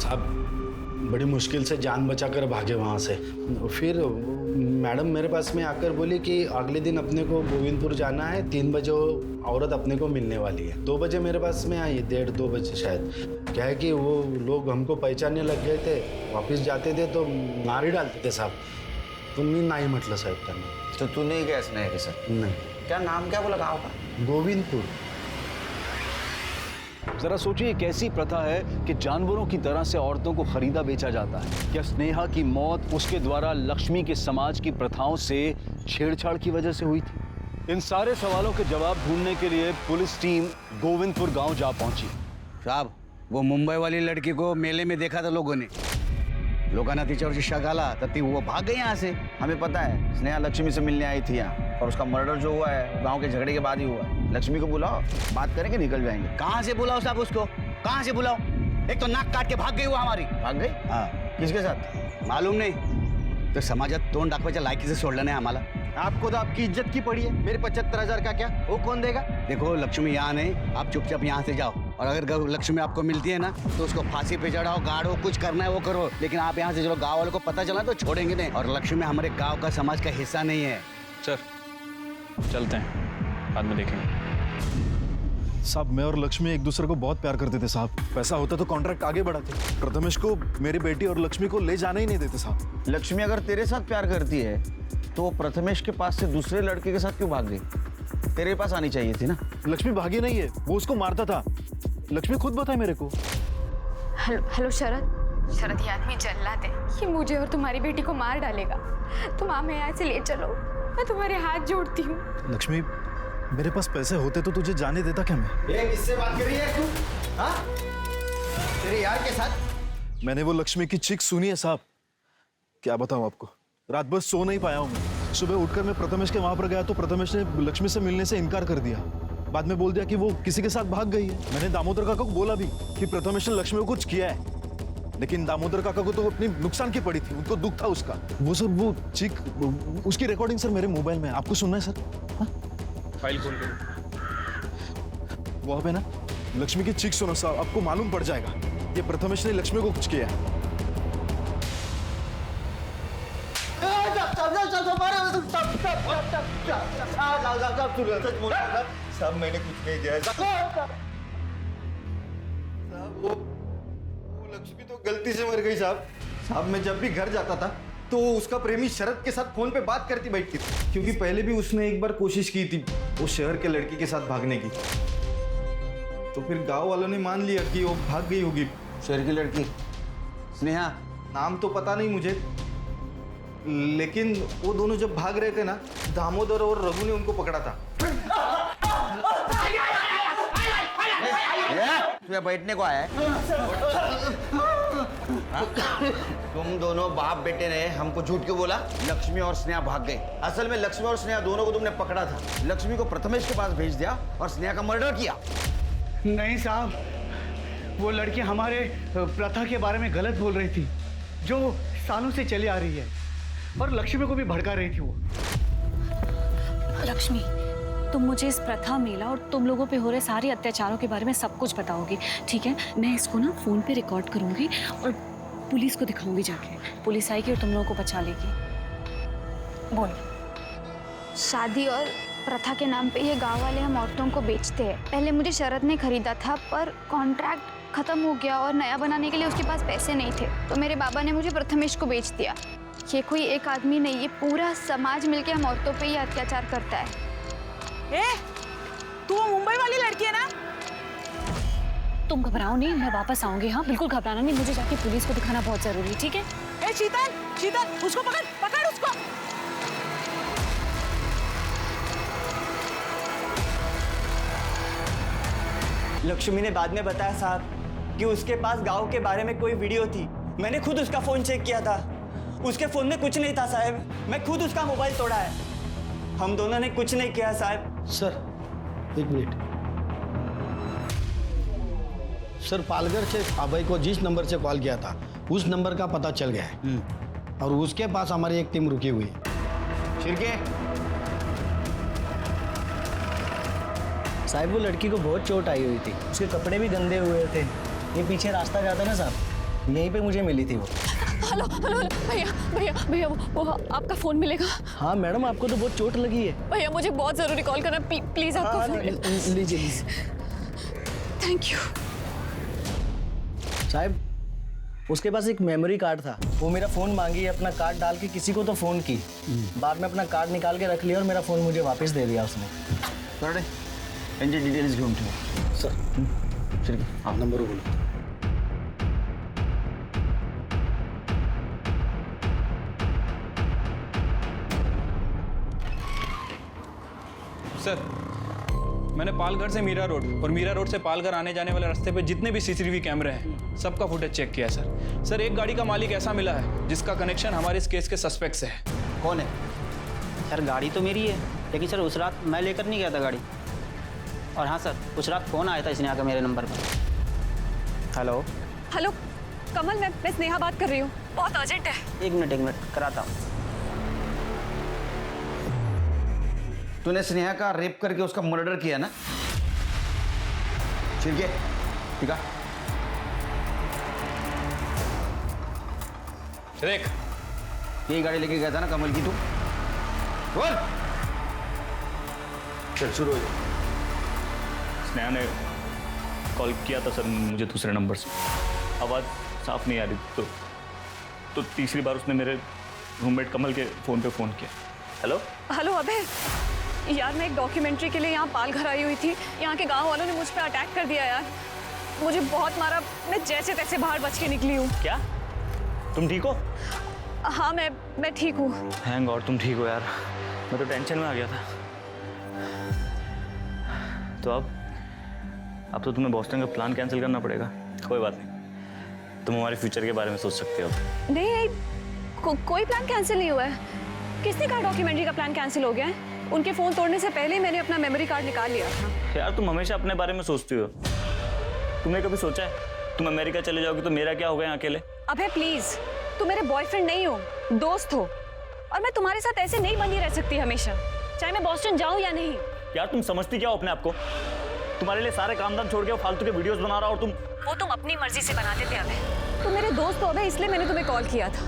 साहब बड़ी मुश्किल से जान बचाकर भागे वहाँ से. फिर मैडम मेरे पास में आकर बोली कि अगले दिन अपने को गोविंदपुर जाना है. 3 बजे वो औरत अपने को मिलने वाली है. 2 बजे मेरे पास में आई, 1:30-2 बजे शायद. क्या है कि वो लोग हमको पहचानने लग गए थे. वापस जाते थे तो मार ही डालते थे साहब. तो मैं नहीं म्हटलं साहेब त्यांना. तो तू नहीं गया स्नेहा के साथ? नहीं. क्या नाम क्या बोला गाँव का? गोविंदपुर. जरा सोचिए कैसी प्रथा है कि जानवरों की तरह से औरतों को खरीदा बेचा जाता है. क्या स्नेहा की मौत उसके द्वारा लक्ष्मी के समाज की प्रथाओं से छेड़छाड़ की वजह से हुई थी? इन सारे सवालों के जवाब ढूंढने के लिए पुलिस टीम गोविंदपुर गांव जा पहुंची. साहब वो मुंबई वाली लड़की को मेले में देखा था लोगों ने. लोगों ने तिच्यावरची शक आला तर ती वो भाग गई यहाँ से. हमें पता है स्नेहा लक्ष्मी से मिलने आई थी यहाँ, और उसका मर्डर जो हुआ है गांव के झगड़े के बाद ही हुआ है. लक्ष्मी को बुलाओ, बात करेंगे, निकल जाएंगे. कहाँ से बुलाओ साहब उसको? कहाँ से बुलाओ? एक तो नाक काट के भाग गई वो हमारी. भाग गई? हाँ. किसके साथ? मालूम नहीं. तो समाजात तोंड दाखवायच्या लायकीचं सोडलं नाही आम्हाला. आपको तो आपकी इज्जत की पड़ी है. मेरे 75,000 का क्या, वो कौन देगा? देखो लक्ष्मी यहाँ नहीं, आप चुपचाप यहाँ से जाओ. और अगर लक्ष्मी आपको मिलती है ना तो उसको फांसी पे चढ़ाओ, गाड़ो, कुछ करना है वो करो. लेकिन आप यहाँ से चलो, गाँव वालों को पता चला तो छोड़ेंगे नहीं. और लक्ष्मी हमारे गाँव का समाज का हिस्सा नहीं है. सर चलते हैं, बाद में देखेंगे. साहब मैं और लक्ष्मी एक दूसरे को बहुत प्यार करते थे साहब. पैसा होता तो कॉन्ट्रैक्ट आगे बढ़ाते. प्रथमेश को, मेरी बेटी और लक्ष्मी को ले जाने ही नहीं देते साहब. लक्ष्मी अगर तेरे साथ प्यार करती है तो वो प्रथमेश के पास से दूसरे लड़के के साथ क्यों भाग गई? तेरे पास आनी चाहिए थी ना. लक्ष्मी भागी नहीं है, वो उसको मारता था. लक्ष्मी खुद बताए मेरे को. हेलो शरद, ये आदमी जल्लाद है. ये मुझे और तुम्हारी बेटी को मार डालेगा. तुम हमें यहाँ से ले चलो, मैं तुम्हारे हाथ जोड़ती हूँ. लक्ष्मी मेरे पास पैसे होते तो तुझे जाने देता क्या मैं? ये किससे बात कर रही है तू? हाँ? तेरे यार के साथ? मैंने वो लक्ष्मी की चीख सुनी है साहब। क्या बताऊं आपको, रात भर सो नहीं पाया हूं मैं। सुबह उठकर मैं प्रथमेश के वहां पर गया तो प्रथमेश ने लक्ष्मी से मिलने से इनकार कर दिया। बाद में बोल दिया कि वो किसी के साथ भाग गई है। मैंने दामोदर काका को बोला भी कि प्रथमेश ने लक्ष्मी को कुछ किया है, लेकिन दामोदर काका को तो अपनी नुकसान की पड़ी थी, उनको दुख था उसका। वो सर वो चीख, उसकी रिकॉर्डिंग सर मेरे मोबाइल में, आपको सुनना है सर? हाँ? फाइल खोल दो। वहां पे ना लक्ष्मी की चीख सुनो साहब, आपको मालूम पड़ जाएगा ये प्रथमेश ने लक्ष्मी को कुछ किया है। साहब मैंने कुछ नहीं किया साहब, वो लक्ष्मी तो गलती से मर गई साहब। साहब मैं जब भी घर जाता था तो उसका प्रेमी शरद के साथ फोन पे बात करती बैठती थी, क्योंकि पहले भी उसने एक बार कोशिश की थी उस शहर के लड़की के साथ भागने की। तो फिर गांव वालों ने मान लिया कि वो भाग गई होगी। शहर की लड़की स्नेहा? नाम तो पता नहीं मुझे, लेकिन वो दोनों जब भाग रहे थे ना, दामोदर और रघु ने उनको पकड़ा था। तुम्हें बैठने को आया है? तुम दोनों बाप बेटे ने हमको झूठ क्यों बोला? लक्ष्मी और स्नेहा भाग गए। असल में लक्ष्मी और स्नेहा दोनों को तुमने पकड़ा था। लक्ष्मी को प्रथमेश के पास भेज दिया और स्नेहा का मर्डर किया। नहीं साहब, वो लड़की हमारे प्रथा के बारे में गलत बोल रही थी, जो सालों से चली आ रही है, और लक्ष्मी को भी भड़का रही थी वो। लक्ष्मी, तुम मुझे इस प्रथा मेला और तुम लोगों पे हो रहे सारे अत्याचारों के बारे में सब कुछ बताओगी, ठीक है? मैं इसको ना फोन पे रिकॉर्ड करूंगी और पुलिस को दिखाऊंगी जाके। पुलिस आएगी और तुम लोगों को बचा लेगी। बोल। शादी और प्रथा के नाम पे ये गांव वाले हम औरतों को बेचते हैं। पहले मुझे शरद ने खरीदा था, पर कॉन्ट्रैक्ट खत्म हो गया और नया बनाने के लिए उसके पास पैसे नहीं थे, तो मेरे बाबा ने मुझे प्रथमेश को बेच दिया। ये कोई एक आदमी नहीं, ये पूरा समाज मिलके हम औरतों पे ही अत्याचार करता है। तू वो मुंबई वाली लड़की है ना? तुम घबराओ नहीं, मैं वापस आऊंगी। हाँ, बिल्कुल घबराना नहीं, मुझे जाके पुलिस को दिखाना बहुत जरूरी है, ठीक है? शीतल, शीतल, उसको पकड़, पकड़ उसको। लक्ष्मी ने बाद में बताया साहब कि उसके पास गांव के बारे में कोई वीडियो थी। मैंने खुद उसका फोन चेक किया था, उसके फोन में कुछ नहीं था साहब। मैं खुद उसका मोबाइल तोड़ा है। हम दोनों ने कुछ नहीं किया साहब। सर एक मिनट सर, पालघर से अभय को जिस नंबर से कॉल किया था उस नंबर का पता चल गया है, और उसके पास हमारी एक टीम रुकी हुई है। छिड़के साहब, वो लड़की को बहुत चोट आई हुई थी, उसके कपड़े भी गंदे हुए थे। ये पीछे रास्ता जाता है ना साहब, यहीं पे मुझे मिली थी वो। हेलो हेलो भैया भैया भैया, वो आपका फोन मिलेगा? हाँ मैडम, आपको तो बहुत चोट लगी है। भैया मुझे बहुत जरूरी कॉल करना, प्लीज आपको फोन लीजिए लीजिए। थैंक यू साहब। उसके पास एक मेमोरी कार्ड था, वो मेरा फ़ोन मांगी, अपना कार्ड डाल के किसी को तो फ़ोन की, बाद में अपना कार्ड निकाल के रख लिया और मेरा फ़ोन मुझे वापस दे दिया उसने। सर यांची डिटेल्स घेऊन ठेवा सर। ठीक आहे, हाँ नंबर बोलो। सर मैंने पालघर से मीरा रोड और मीरा रोड से पालघर आने जाने वाले रास्ते पे जितने भी सीसीटीवी कैमरे हैं सबका फुटेज चेक किया सर। सर एक गाड़ी का मालिक ऐसा मिला है जिसका कनेक्शन हमारे इस केस के सस्पेक्ट से है। कौन है? सर गाड़ी तो मेरी है, लेकिन सर उस रात मैं लेकर नहीं गया था गाड़ी। और हाँ सर, उस रात फ़ोन आया था स्नेहा का मेरे नंबर पर। हेलो हेलो कमल, मैं स्नेहा बात कर रही हूँ, बहुत अर्जेंट है। एक मिनट कराता हूँ। तूने स्नेहा का रेप करके उसका मर्डर किया ना? ठीक है, ठीक है। देख, यही गाड़ी लेके गया था ना कमल की तू? बोल। चल शुरू हो जाए। स्नेहा ने कॉल किया था सर मुझे दूसरे नंबर से, आवाज़ साफ नहीं आ रही, तो तीसरी बार उसने मेरे रूममेट कमल के फ़ोन पे फ़ोन किया। हेलो हेलो अबे यार, मैं एक डॉक्यूमेंट्री के लिए यहाँ पालघर आई हुई थी। यहाँ के गांव वालों ने मुझ पे अटैक कर दिया यार, मुझे बहुत मारा। मैं जैसे तैसे बाहर बच के निकली हूँ। क्या तुम ठीक हो? हाँ मैं ठीक हूँ। थैंक गॉड तुम ठीक हो यार, मैं तो टेंशन में आ गया था। तो अब तो तुम्हें बॉस्टन का प्लान कैंसिल करना पड़ेगा। कोई बात नहीं, तुम हमारे फ्यूचर के बारे में सोच सकते हो। नहीं, कोई प्लान कैंसिल नहीं हुआ है। किसने कहा डॉक्यूमेंट्री का प्लान कैंसिल हो गया है? उनके फ़ोन तोड़ने से पहले ही मैंने अपना मेमोरी कार्ड निकाल लिया था। यार तुम हमेशा अपने बारे में सोचती हो। तुमने कभी सोचा है तुम अमेरिका चले जाओगी तो मेरा क्या होगा यहाँ अकेले? अबे प्लीज, तुम मेरे बॉयफ्रेंड नहीं हो, दोस्त हो, और मैं तुम्हारे साथ ऐसे नहीं बनी रह सकती हमेशा, चाहे मैं बॉस्टन जाऊं या नहीं। यार तुम समझती क्या हो अपने आप को? तुम्हारे लिए सारे काम धाम छोड़ के फालतू के वीडियोस बना रहा और तुम वो तुम अपनी मर्जी से बनाते थे अबे। तुम मेरे दोस्त हो अबे, इसलिए मैंने तुम्हें कॉल किया था,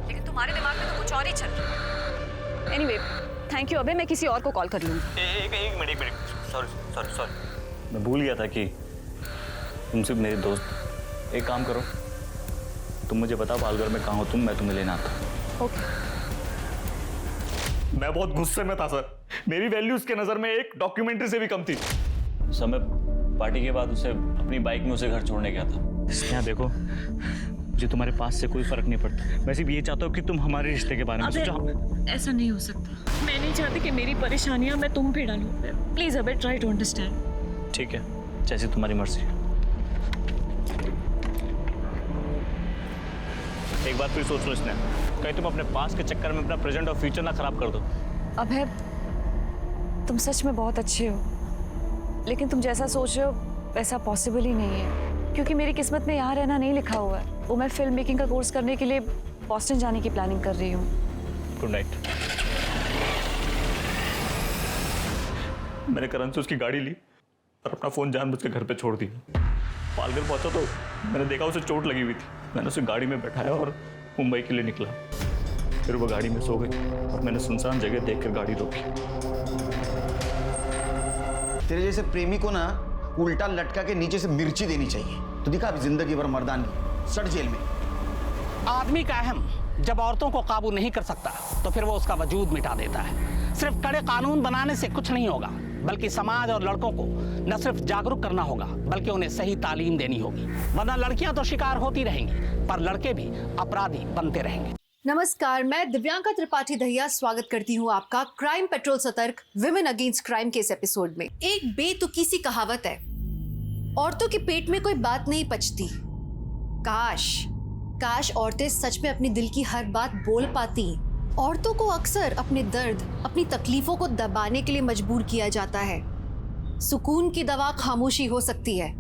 लेकिन तुम्हारे दिमाग में तो कुछ और ही चल रहा है। एनीवे, थैंक यू अबे, मैं किसी और को कॉल कर लूंगी। एक मिनट सॉरी, मैं भूल गया था कि तुम सिर्फ मेरे दोस्त। एक काम करो, तुम मुझे बताओ पालघर में कहाँ हो तुम, मैं तुम्हें लेना आता हूँ। ओके। मैं बहुत गुस्से में था सर। मेरी वैल्यू उसके नजर में एक डॉक्यूमेंट्री से भी कम थी। समय पार्टी के बाद उसे अपनी बाइक में उसे घर छोड़ने गया था। स्नेहा देखो, मुझे तुम्हारे पास से कोई फर्क नहीं पड़ता। मैं सिर्फ ये चाहता हूँ कि तुम हमारे रिश्ते के बारे में सोचो। ऐसा नहीं हो सकता। मैं नहीं चाहती कि मेरी परेशानियां मैं तुम पे डालूं। प्लीज अबे, ट्राई टू अंडरस्टैंड। ठीक है, जैसी तुम्हारी मर्जी। एक बात फिर सोच लो स्नेहा, कहीं तुम अपने पास के चक्कर में अपना प्रेजेंट और फ्यूचर ना खराब कर दो। अबे, तुम सच में बहुत अच्छे हो, लेकिन तुम जैसा सोच रहे हो वैसा पॉसिबल ही नहीं है, क्योंकि मेरी किस्मत में यहाँ रहना नहीं लिखा हुआ है। वो मैं फिल्म मेकिंग का कोर्स करने के लिए बॉस्टन जाने की प्लानिंग कर रही हूँ। Good night. मैंने करण से उसकी गाड़ी ली और अपना फोन जानबूझ के घर पे छोड़ दिया। पालघर पहुंचा तो मैंने देखा उसे चोट लगी हुई थी। मैंने उसे गाड़ी में बैठाया और मुंबई के लिए निकला। फिर वो गाड़ी में सो गई और मैंने सुनसान जगह देखकर गाड़ी रोकी। तेरे जैसे प्रेमी को ना उल्टा लटका के नीचे से मिर्ची देनी चाहिए, तो दिखा अभी जिंदगी भर मर्दानी, सड़ जेल में। आदमी का अहम जब औरतों को काबू नहीं कर सकता तो फिर वो उसका वजूद मिटा देता है। सिर्फ कड़े कानून बनाने से कुछ नहीं होगा, बल्कि समाज और लड़कों को न सिर्फ जागरूक करना होगा बल्कि उन्हें सही तालीम देनी होगी, वरना लड़कियां तो शिकार होती रहेंगी पर लड़के भी अपराधी बनते रहेंगे। नमस्कार, मैं दिव्यांका त्रिपाठी दहिया स्वागत करती हूँ आपका क्राइम पेट्रोल सतर्क विमेन अगेंस्ट क्राइम के इस एपिसोड में। एक बेतुकी सी कहावत है, औरतों के पेट में कोई बात नहीं पचती। काश औरतें सच में अपने दिल की हर बात बोल पाती। औरतों को अक्सर अपने दर्द, अपनी तकलीफों को दबाने के लिए मजबूर किया जाता है। सुकून की दवा खामोशी हो सकती है,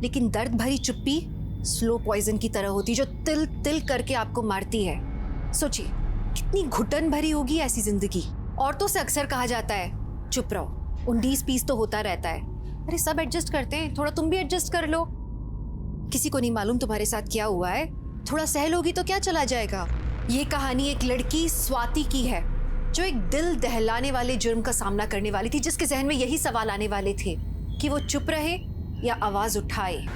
लेकिन दर्द भरी चुप्पी स्लो पॉइजन की तरह होती, जो तिल तिल करके आपको मारती है। सोचिए कितनी घुटन भरी होगी ऐसी जिंदगी। औरतों से अक्सर कहा जाता है चुप रहो, 19-20 तो होता रहता है। अरे सब एडजस्ट करते हैं, थोड़ा तुम भी एडजस्ट कर लो। किसी को नहीं मालूम तुम्हारे साथ क्या हुआ है, थोड़ा सह लोगी तो क्या चला जाएगा। ये कहानी एक लड़की स्वाति की है, जो एक दिल दहलाने वाले जुर्म का सामना करने वाली थी, जिसके जहन में यही सवाल आने वाले थे कि वो चुप रहे या आवाज उठाए।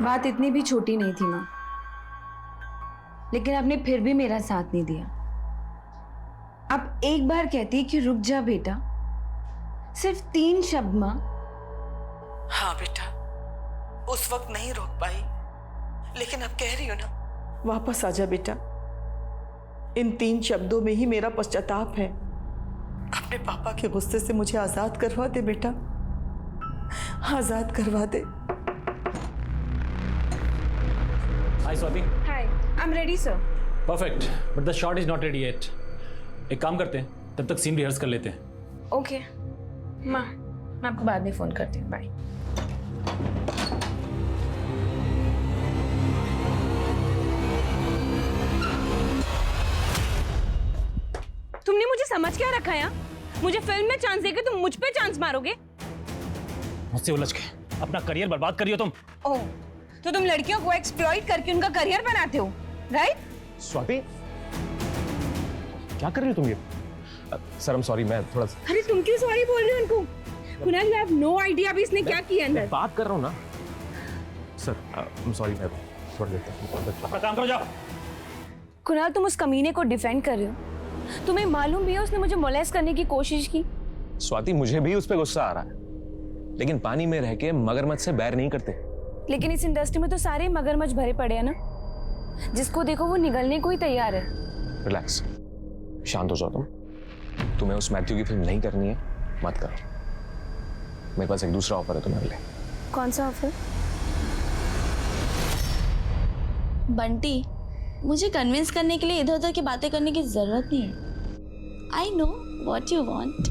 बात इतनी भी छोटी नहीं थी माँ, लेकिन आपने फिर भी मेरा साथ नहीं दिया। आप एक बार कहती कि रुक जा बेटा, सिर्फ 3 शब्द माँ। हाँ बेटा, उस वक्त नहीं रोक पाई, लेकिन अब कह रही हो ना, वापस आ जा बेटा। इन 3 शब्दों में ही मेरा पश्चाताप है। अपने पापा के गुस्से से मुझे आजाद करवा दे बेटा, आजाद करवा दे। Hi Swati. Hi, I'm ready sir. Perfect, but the shot is not ready yet. एक काम करते हैं, तब तक सीन रिहर्स कर लेते हैं। ओके माँ, मैं आपको बाद में फोन करती हूँ। बाय। तुमने मुझे समझ क्या रखा है? मुझे फिल्म में चांस देके तुम मुझ पे चांस मारोगे? मुझसे उलझ के अपना करियर बर्बाद करियो तुम। ओह, तो तुम लड़कियों को एक्सप्लॉइट करके उनका करियर बनाते हो, राइट? स्वाति, क्या कर रही हो तुम ये? सर, I'm sorry, मैं थोड़ा। अरे तुम क्यों सॉरी बोल रहे हो उनको? Kunal, you have no idea अभी इसने क्या किया अंदर। बात कर रहा हूँ ना। सर, I'm sorry, मैं छोड़ देता हूँ। अपना काम करो, जाओ। कुणाल, तुम उस कमीने को डिफेंड कर रहे हो, तुम्हें मालूम भी है उसने मुझे मोलेस्ट करने की कोशिश की। स्वाति, मुझे भी उस पर गुस्सा आ रहा है, लेकिन पानी में रह के मगरमच्छ से बैर नहीं करते। लेकिन इस इंडस्ट्री में तो सारे मगरमच्छ भरे पड़े हैं ना, जिसको देखो वो निगलने को ही तैयार है। रिलैक्स, शांत हो जाओ तुम। तुम्हें उस मैथ्यू की फिल्म नहीं करनी है, मत करो। मेरे पास एक दूसरा ऑफर है तुम्हारे लिए। कौन सा ऑफर? बंटी, मुझे कन्विंस करने के लिए इधर उधर की बातें करने की जरूरत नहीं है। I know what you want.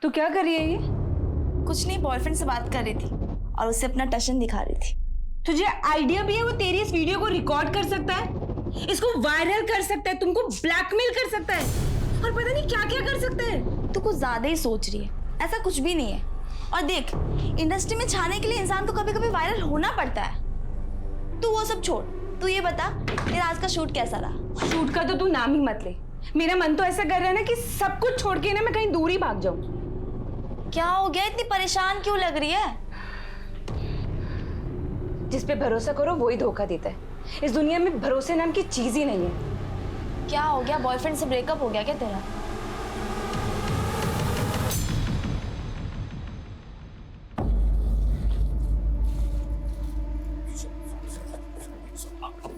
तू क्या कर रही है ये? कुछ नहीं, बॉयफ्रेंड से बात कर रही थी और उसे अपना टशन दिखा रही थी। तुझे आइडिया भी है वो तेरी इस वीडियो को रिकॉर्ड कर सकता है, इसको वायरल कर सकता है, तुमको ब्लैकमेल कर सकता है और पता नहीं क्या क्या कर सकता है। तू कुछ ज्यादा ही सोच रही है, ऐसा कुछ भी नहीं है। और देख, इंडस्ट्री में छाने के लिए इंसान को कभी कभी वायरल होना पड़ता है। तू वो सब छोड़, तू ये बता तेरा आज का शूट कैसा रहा? शूट का तो तू नाम ही मत ले। मेरा मन तो ऐसा कर रहा है ना कि सब कुछ छोड़ के ना मैं कहीं दूर ही भाग जाऊं। क्या हो गया, इतनी परेशान क्यों लग रही है? जिस पे भरोसा करो वही धोखा देता है। इस दुनिया में भरोसे नाम की चीज ही नहीं है। क्या हो गया, बॉयफ्रेंड से ब्रेकअप हो गया क्या तेरा?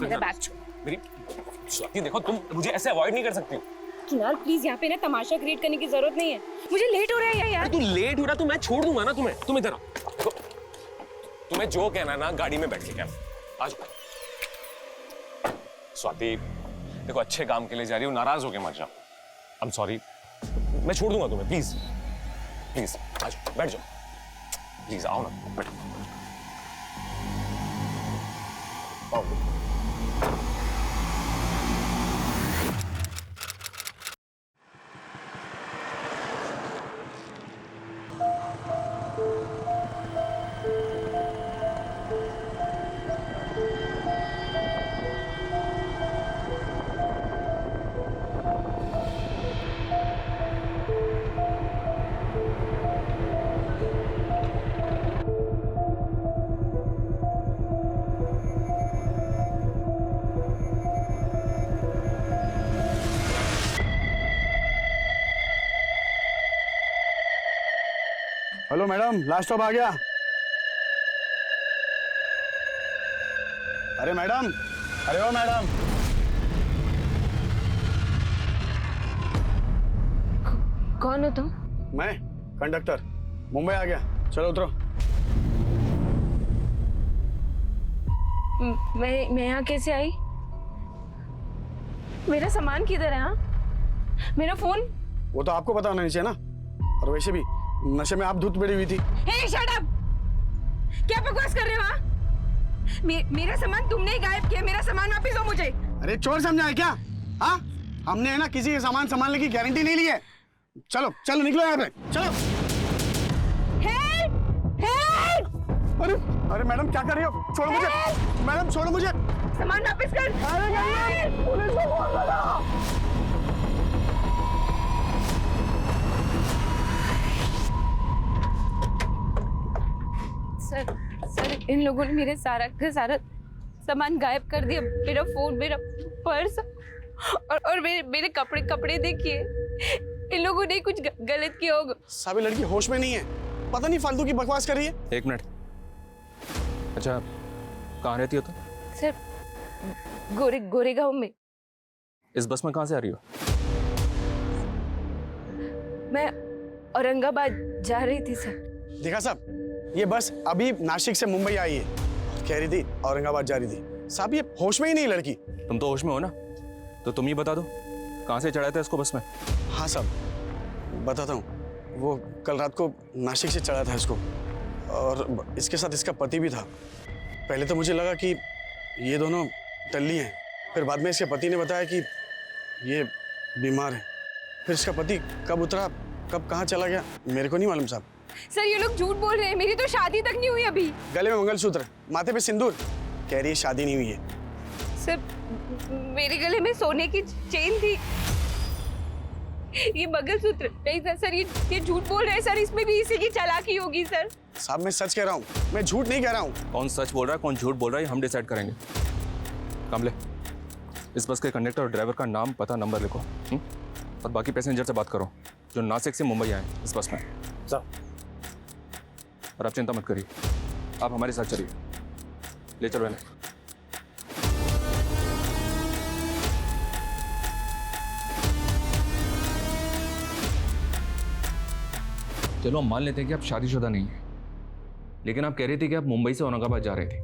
मेरा बैग छोड़। मेरी स्वाति, देखो तुम मुझे ऐसे अवॉइड नहीं कर सकती। यार प्लीज, यहाँ पे ना तमाशा क्रिएट करने की जरूरत नहीं है। मुझे लेट हो रहा है यार। तू लेट हो रहा तो मैं छोड़ दूंगा ना तुम्हें। तुम इधर आओ। तुम्हें जो कहना है ना गाड़ी में बैठ के क्या आ जाओ। स्वाति देखो, अच्छे काम के लिए जा रही हो, नाराज होके मत जाओ। आई एम सॉरी, मैं छोड़ दूंगा तुम्हें। प्लीज प्लीज आ जाओ, बैठ जाओ। प्लीज आओ ना, बैठो। आओ। हेलो मैडम, लास्ट स्टॉप आ गया। अरे मैडम, अरे ओ मैडम। कौन हो तुम? मैं कंडक्टर, मुंबई आ गया। चलो उतरो। मैं यहाँ कैसे आई? मेरा सामान किधर है? हाँ, मेरा फोन? वो तो आपको पता होना नहीं चाहिए ना। और वैसे भी नशे में आप धुत पड़ी हुई थी। हे शट अप! क्या बकवास कर रहे हो? हाँ, मेरा सामान तुमने ही गायब किया। मेरा सामान वापस दो मुझे। अरे चोर समझा है क्या? हाँ, हमने है ना किसी के सामान संभालने की गारंटी नहीं ली है। चलो चलो निकलो यहाँ पे, चलो। हेल्प! हेल्प! अरे अरे मैडम क्या कर रही हो? छोड़ो मुझे मैडम, छोड़ो मुझे। सामान वापस कर। पुलिस को फोन लगाओ। सर, इन लोगों ने मेरे सारा का सारा सामान गायब कर दिया। मेरा फोन, मेरा पर्स और मेरे कपड़े देखिए। इन लोगों ने कुछ गलत किया होगा। साबी लड़की होश में नहीं है, पता नहीं फालतू की बकवास कर रही है। एक मिनट। अच्छा, कहाँ रहती हो तुम? सर, गोरेगांव में। इस बस में कहाँ से आ रही हो? मैं औरंगाबाद जा रही थी सर। देखा साहब, ये बस अभी नासिक से मुंबई आई है, कह रही थी औरंगाबाद जा रही थी। साहब ये होश में ही नहीं लड़की। तुम तो होश में हो ना, तो तुम ही बता दो कहाँ से चढ़ाया था इसको बस में? हाँ साहब बताता हूँ। वो कल रात को नासिक से चढ़ा था इसको, और इसके साथ इसका पति भी था। पहले तो मुझे लगा कि ये दोनों टल्ली हैं, फिर बाद में इसके पति ने बताया कि ये बीमार है। फिर इसका पति कब उतरा, कब कहाँ चला गया, मेरे को नहीं मालूम साहब। सर, ये लोग झूठ बोल रहे हैं। मेरी तो शादी तक नहीं हुई अभी। गले में मंगलसूत्र, माथे पे सिंदूर, कह रही है शादी नहीं हुई है। सर, मेरे गले में सोने की चेन थी। ये मंगलसूत्र नहीं था सर, ये झूठ बोल रहे हैं सर, इसमें भी इसी की चालाकी होगी सर। साहब मैं सच कह रहा हूँ, मैं झूठ नहीं कह रहा हूँ। कौन सच बोल रहा है कौन झूठ बोल रहा है हम डिसाइड करेंगे। कमले, इस बस के कंडक्टर और ड्राइवर का नाम पता नंबर लिखो और बाकी पैसेंजर से बात करो जो नासिक से मुंबई आए इस बस में। सर। और आप चिंता मत करिए, आप हमारे साथ चलिए, ले चलो इन्हें। चलो हम मान लेते हैं कि आप शादीशुदा नहीं हैं, लेकिन आप कह रही थी कि आप मुंबई से औरंगाबाद जा रहे थे,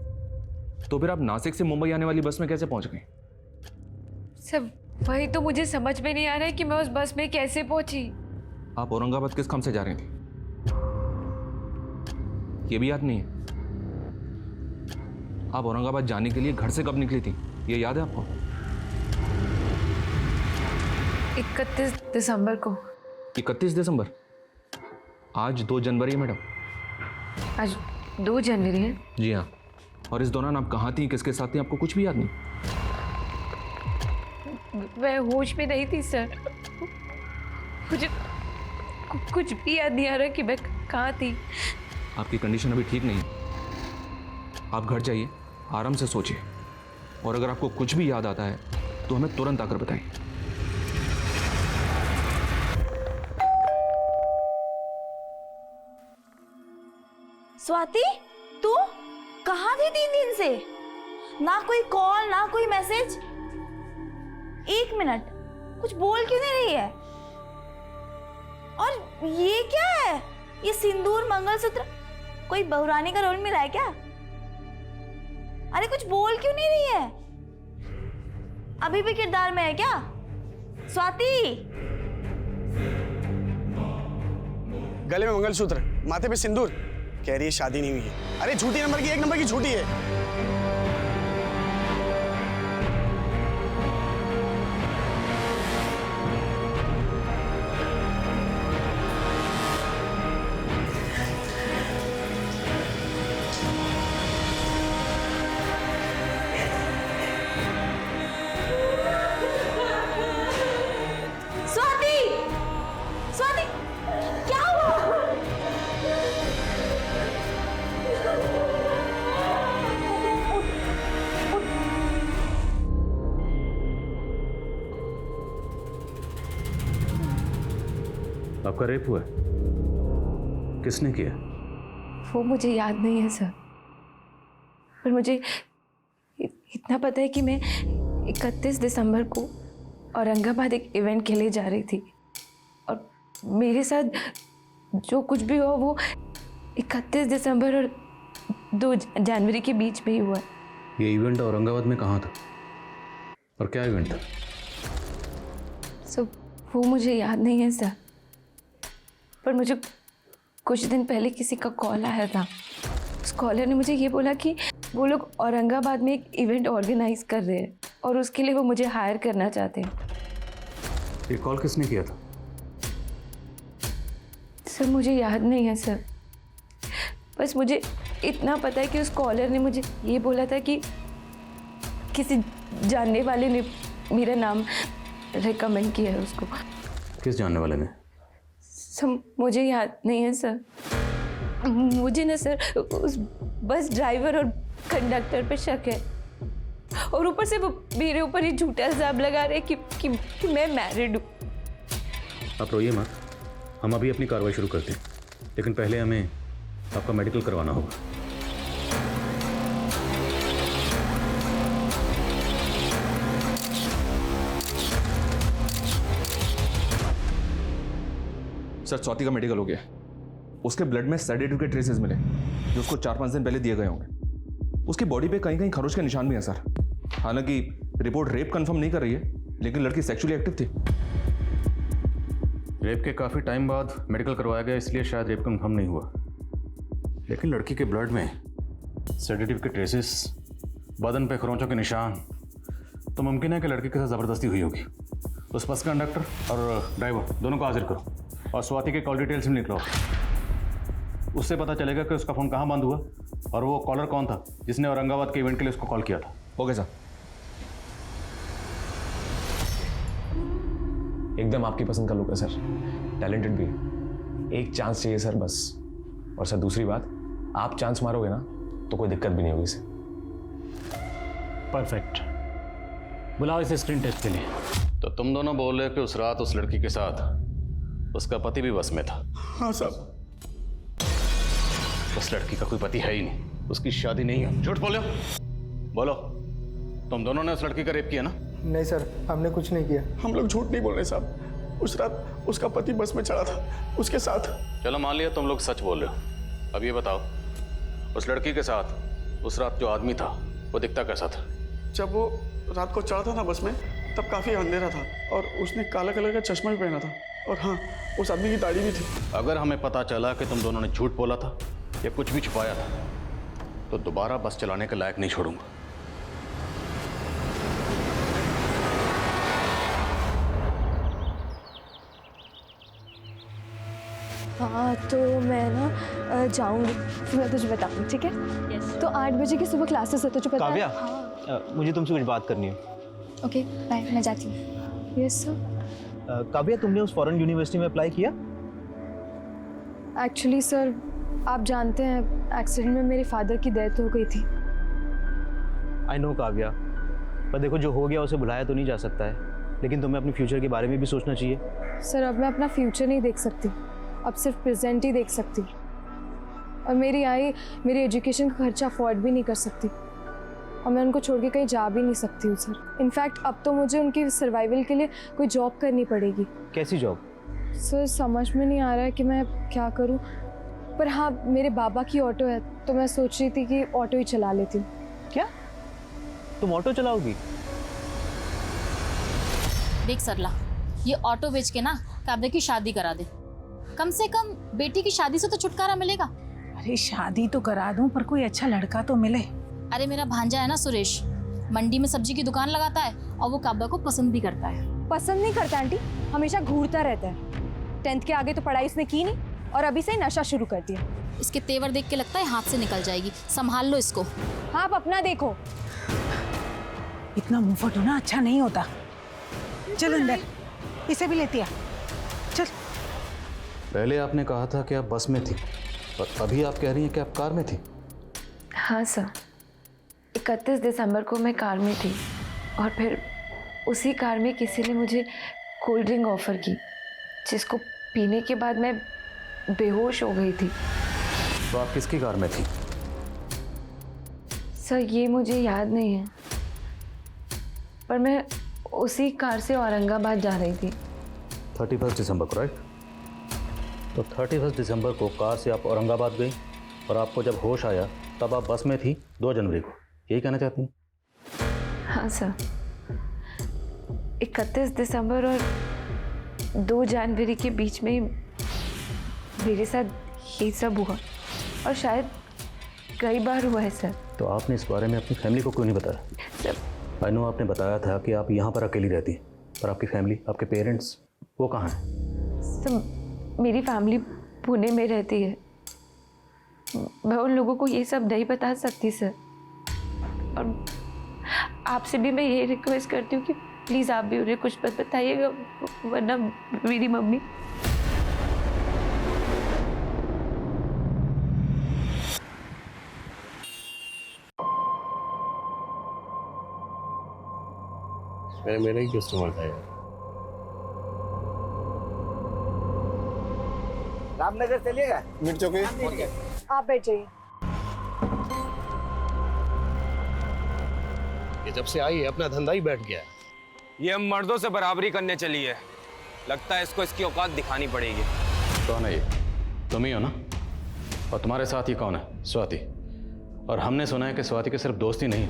तो फिर आप नासिक से मुंबई आने वाली बस में कैसे पहुंच गए? सर वही तो मुझे समझ में नहीं आ रहा है कि मैं उस बस में कैसे पहुंची। आप औरंगाबाद किस काम से जा रही थी ये भी याद नहीं है? आप औरंगाबाद जाने के लिए घर से कब निकली थी ये याद है आपको? 31 दिसंबर को। 31 दिसंबर? आज 2 जनवरी है मैडम। आज 2 जनवरी है? जी हाँ। और इस दौरान आप कहाँ थी, किसके साथ थी, आपको कुछ भी याद नहीं? मैं होश में नहीं थी सर, मुझे कुछ भी याद नहीं आ रहा कि मैं कहाँ थी। आपकी कंडीशन अभी ठीक नहीं है, आप घर जाइए, आराम से सोचिए, और अगर आपको कुछ भी याद आता है तो हमें तुरंत आकर बताइए। स्वाति, तू कहाँ थी 3 दिन से? ना कोई कॉल ना कोई मैसेज। 1 मिनट, कुछ बोल क्यों नहीं रही है? और ये क्या है? ये सिंदूर मंगलसूत्र कोई बहुरानी का रोल मिला है क्या? अरे कुछ बोल क्यों नहीं रही है? अभी भी किरदार में है क्या? स्वाति, गले में मंगलसूत्र, माथे पे सिंदूर, कह रही है शादी नहीं हुई है। अरे झूठी नंबर की, 1 नंबर की झूठी है। स्वाति, स्वाति, क्या हुआ? आपका रेप हुआ है? किसने किया? वो मुझे याद नहीं है सर, पर मुझे इतना पता है कि मैं 31 दिसंबर को औरंगाबाद एक इवेंट के लिए जा रही थी और मेरे साथ जो कुछ भी हुआ वो 31 दिसंबर और 2 जनवरी के बीच में ही हुआ। ये इवेंट औरंगाबाद में कहाँ था और क्या इवेंट था? सर वो मुझे याद नहीं है सर, पर मुझे कुछ दिन पहले किसी का कॉल आया था। उस कॉलर ने मुझे ये बोला कि वो लोग औरंगाबाद में एक इवेंट ऑर्गेनाइज कर रहे हैं और उसके लिए वो मुझे हायर करना चाहते हैं। ये कॉल किसने किया था? सर मुझे याद नहीं है सर, बस मुझे इतना पता है कि उस कॉलर ने मुझे ये बोला था कि किसी जानने वाले ने मेरा नाम रिकमेंड किया है उसको। किस जानने वाले ने? सर मुझे याद नहीं है सर, मुझे ना सर उस बस ड्राइवर और कंडक्टर पे शक है और ऊपर से वो मेरे ऊपर ये झूठा इल्जाम लगा रहे कि मैं मैरिड हूँ। आप रोइए मत, हम अभी अपनी कार्रवाई शुरू करते हैं, लेकिन पहले हमें आपका मेडिकल करवाना होगा। सर स्वाति का मेडिकल हो गया, उसके ब्लड में सेडेटिव के ट्रेसेस मिले जो उसको 4-5 दिन पहले दिए गए होंगे। उसकी बॉडी पे कहीं कहीं खरोच के निशान भी हैं सर। हालांकि रिपोर्ट रेप कंफर्म नहीं कर रही है, लेकिन लड़की सेक्सुअली एक्टिव थी। रेप के काफ़ी टाइम बाद मेडिकल करवाया गया, इसलिए शायद रेप कंफर्म नहीं हुआ, लेकिन लड़की के ब्लड में सेडेटिव के ट्रेसेस, बदन पे खरोंचों के निशान, तो मुमकिन है कि लड़की के साथ ज़बरदस्ती हुई होगी। उस बस का कंडक्टर और ड्राइवर दोनों को हाजिर करो और स्वाति के कॉल डिटेल्स भी निकलो। उससे पता चलेगा कि उसका फ़ोन कहाँ बंद हुआ और वो कॉलर कौन था जिसने औरंगाबाद के इवेंट के लिए उसको कॉल किया था। Okay sir. एक एकदम आपकी पसंद का लुक है सर, टैलेंटेड भी है। एक चांस चाहिए सर बस। और सर दूसरी बात, आप चांस मारोगे ना तो कोई दिक्कत भी नहीं होगी सर। परफेक्ट, बुलाओ इसे स्क्रीन टेस्ट के लिए। तो तुम दोनों बोल रहे हो कि उस रात उस लड़की के साथ उसका पति भी बस में था? हाँ साहब। उस लड़की का कोई पति है ही नहीं, उसकी शादी नहीं है। झूठ बोलो, बोलो तुम दोनों ने उस लड़की का रेप किया ना? नहीं सर, हमने कुछ नहीं किया। हम लोग झूठ नहीं बोल रहे साहब। उस रात उसका पति बस में चढ़ा था उसके साथ। चलो मान लिया तुम लोग सच बोल रहे हो। अब ये बताओ, उस लड़की के साथ उस रात जो आदमी था वो दिखता कैसा था? जब वो रात को चढ़ा था ना बस में, तब काफी अंधेरा था और उसने काला कलर का चश्मा भी पहना था। और हाँ, उस आदमी की दाढ़ी भी थी। अगर हमें पता चला कि तुम दोनों ने झूठ बोला था या कुछ भी छुपाया था तो दोबारा बस चलाने के लायक नहीं छोड़ूंगा। हाँ तो मैं ना जाऊँगी, फिर मैं तुझे बताऊँगी, ठीक है? तो 8 बजे की सुबह क्लासेस है, तुझे पता है? काव्या, मुझे तुमसे कुछ बात करनी है। ओके बाय, मैं जाती हूँ। Yes sir. काव्या, तुमने उस फॉरेन यूनिवर्सिटी में अप्लाई किया? एक्चुअली सर, आप जानते हैं एक्सीडेंट में मेरे फादर की डेथ हो गई थी। आई नो काव्या, पर देखो जो हो गया उसे भुलाया तो नहीं जा सकता है, लेकिन तुम्हें अपने फ्यूचर के बारे में भी सोचना चाहिए। सर अब मैं अपना फ्यूचर नहीं देख सकती, अब सिर्फ प्रेजेंट ही देख सकती। और मेरी आई मेरी एजुकेशन का खर्चा अफोर्ड भी नहीं कर सकती और मैं उनको छोड़ के कहीं जा भी नहीं सकती हूँ सर। इनफैक्ट अब तो मुझे उनकी सर्वाइवल के लिए कोई जॉब करनी पड़ेगी। कैसी जॉब? सर समझ में नहीं आ रहा है कि मैं क्या करूँ, पर हाँ मेरे बाबा की ऑटो है तो मैं सोच रही थी कि ऑटो ही चला लेती हूँ। क्या तुम ऑटो चलाओगी? देख सरला, ये ऑटो बेच के ना काव्या की शादी करा दे। कम से कम बेटी की शादी से तो छुटकारा मिलेगा। अरे शादी तो करा दूं, पर कोई अच्छा लड़का तो मिले। अरे मेरा भांजा है ना सुरेश, मंडी में सब्जी की दुकान लगाता है और वो काव्या को पसंद भी करता है। पसंद नहीं करता आंटी, हमेशा घूरता रहता है। 10th के आगे तो पढ़ाई उसने की नहीं और अभी से ही नशा शुरू कर दिया। इसके तेवर देख के लगता है हाथ से निकल जाएगी, संभाल लो इसको। हाँ आप अपना देखो। इतना मुंहफट होना अच्छा नहीं होता। चल अंदर, इसे भी लेती आ। चल। पहले आपने कहा था कि आप बस में थी और अभी आप कह रही हैं कि आप कार में थी। हाँ सर, 31 दिसंबर को मैं कार में थी और फिर उसी कार में किसी ने मुझे कोल्ड ड्रिंक ऑफर की, जिसको पीने के बाद मैं बेहोश हो गई थी। तो आप किसकी कार में थी? सर ये मुझे याद नहीं है, पर मैं उसी कार से औरंगाबाद जा रही थी। 31 दिसंबर को, राइट? तो 31 दिसंबर को कार से आप औरंगाबाद गई और आपको जब होश आया तब आप बस में थी 2 जनवरी को, यही कहना चाहती हैं? हाँ सर, 31 दिसंबर और 2 जनवरी के बीच में मेरे साथ ये सब हुआ और शायद कई बार हुआ है सर। तो आपने इस बारे में अपनी फैमिली को क्यों नहीं बताया? सर आई नो आपने बताया था कि आप यहाँ पर अकेली रहती हैं, पर आपकी फैमिली, आपके पेरेंट्स वो कहाँ हैं? सर मेरी फैमिली पुणे में रहती है, मैं उन लोगों को ये सब नहीं बता सकती सर। और आपसे भी मैं ये रिक्वेस्ट करती हूँ कि प्लीज़ आप भी उन्हें कुछ मत बताइएगा, वरना मेरी मम्मी। मेरा ही कस्टमर था यार। रामनगर चलिएगा? मिर्च चौकी। आप बैठ जाइए। ये जब से आई है अपना धंधा ही बैठ गया है। ये हम मर्दों से बराबरी करने चली है, लगता है इसको इसकी औकात दिखानी पड़ेगी। कौन है ये? तुम ही हो ना? और तुम्हारे साथ ही कौन है? स्वाति। और हमने सुना है कि स्वाति के सिर्फ दोस्त ही नहीं,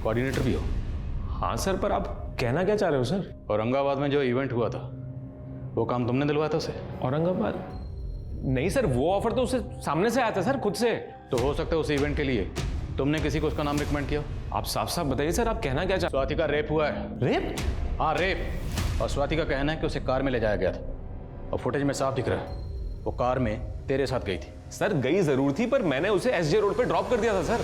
कोऑर्डिनेटर भी हो। हाँ सर, पर आप कहना क्या चाह रहे हो सर? औरंगाबाद में जो इवेंट हुआ था वो काम तुमने दिलवाया था उसे? औरंगाबाद? नहीं सर, वो ऑफर तो उसे सामने से आया था सर, खुद से। तो हो सकता है उस इवेंट के लिए तुमने किसी को उसका नाम रिकमेंड किया? आप साफ साफ बताइए सर, आप कहना क्या चाह? स्वाति का रेप हुआ है। रेप? हाँ रेप। और स्वाति का कहना है कि उसे कार में ले जाया गया था और फुटेज में साफ दिख रहा है वो कार में तेरे साथ गई थी। सर गई जरूर थी, पर मैंने उसे एसजे रोड पे ड्रॉप कर दिया था सर।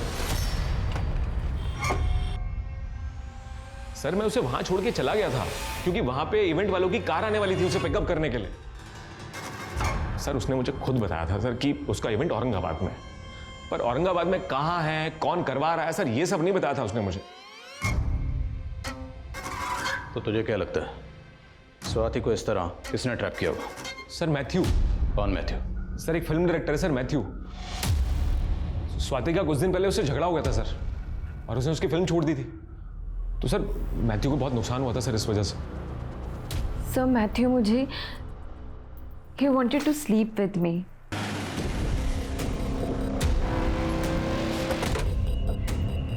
सर मैं उसे वहां छोड़ के चला गया था क्योंकि वहां पे इवेंट वालों की कार आने वाली थी उसे पिकअप करने के लिए। सर उसने मुझे खुद बताया था सर कि उसका इवेंट औरंगाबाद में, पर औरंगाबाद में कहां है, कौन करवा रहा है, सर ये सब नहीं बताया था उसने मुझे। तो तुझे क्या लगता है स्वाति को इस तरह किसने ट्रैप किया होगा? Sir Matthew. कौन मैथ्यू? सर एक फिल्म डायरेक्टर है सर, मैथ्यू। स्वाति का कुछ दिन पहले उससे झगड़ा हो गया था सर, और उसने उसकी फिल्म छोड़ दी थी। तो सर मैथ्यू को बहुत नुकसान हुआ था सर इस वजह से। सर मैथ्यू मुझे he wanted to sleep with me.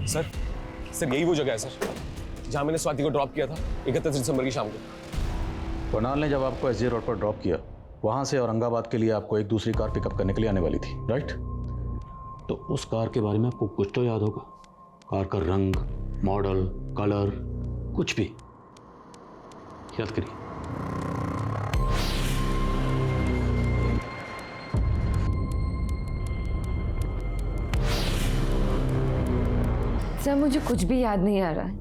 Sir यही वो जगह है सर जहां मैंने स्वाति को ड्रॉप किया था 31 दिसंबर की शाम को। कुणाल ने जब आपको एसजी रोड पर ड्रॉप किया, वहां से औरंगाबाद के लिए आपको एक दूसरी कार पिकअप करने के लिए आने वाली थी, राइट? तो उस कार के बारे में आपको कुछ तो याद होगा, कार का रंग, मॉडल, कलर, कुछ भी याद करिए। सर मुझे कुछ भी याद नहीं आ रहा है।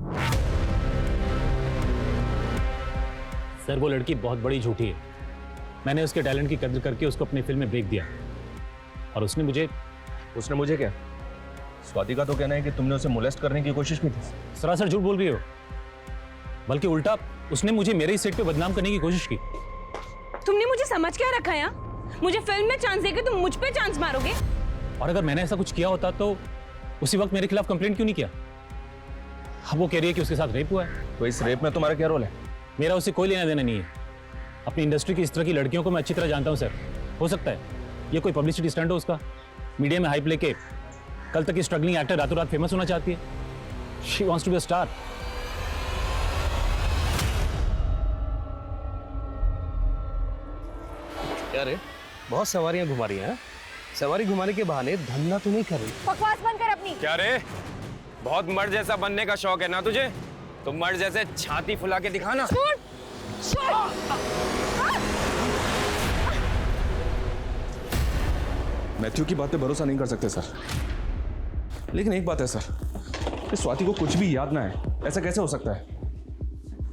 सर वो लड़की बहुत बड़ी झूठी है। मैंने उसके टैलेंट की कदर करके उसको अपनी फिल्म में ब्रेक दिया, और उसने मुझे क्या? स्वाति का तो कहना है कि तुमने उसे मोलेस्ट करने की कोशिश की थी। सरासर झूठ बोल रही हो, बल्कि उल्टा उसने मुझे मेरे ही सेट पे बदनाम करने की कोशिश की। तुमने मुझे समझ क्या रखा है? मुझे फिल्म में चांस देकर तुम मुझ पे चांस मारोगे? और अगर मैंने ऐसा कुछ किया होता तो उसी वक्त मेरे खिलाफ कंप्लेंट क्यों नहीं किया? अब वो कह रही है कि उसके साथ रेप हुआ है। तो इस रेप में तुम्हारा क्या रोल है? मेरा उससे कोई लेना देना नहीं है। अपनी इंडस्ट्री की इस तरह की लड़कियों को मैं अच्छी तरह जानता हूं सर। हो सकता है ये कोई पब्लिसिटी स्टंट हो उसका, मीडिया में हाइप लेके कल तक की स्ट्रगलिंग एक्टर रातों रात फेमस होना चाहती है। She wants to be a star. क्या रे, बहुत सवारियां घुमा रही हैं। सवारी घुमाने के बहाने धंधा तो नहीं कर रही। बकवास बंद कर अपनी। क्या रे, बहुत मर्द जैसा बनने का शौक है ना तुझे? तो मर्द जैसे छाती फुला के दिखाना। मैथ्यू की बात पे भरोसा नहीं कर सकते सर, लेकिन एक बात है सर, कि स्वाति को कुछ भी याद ना है, ऐसा कैसे हो सकता है?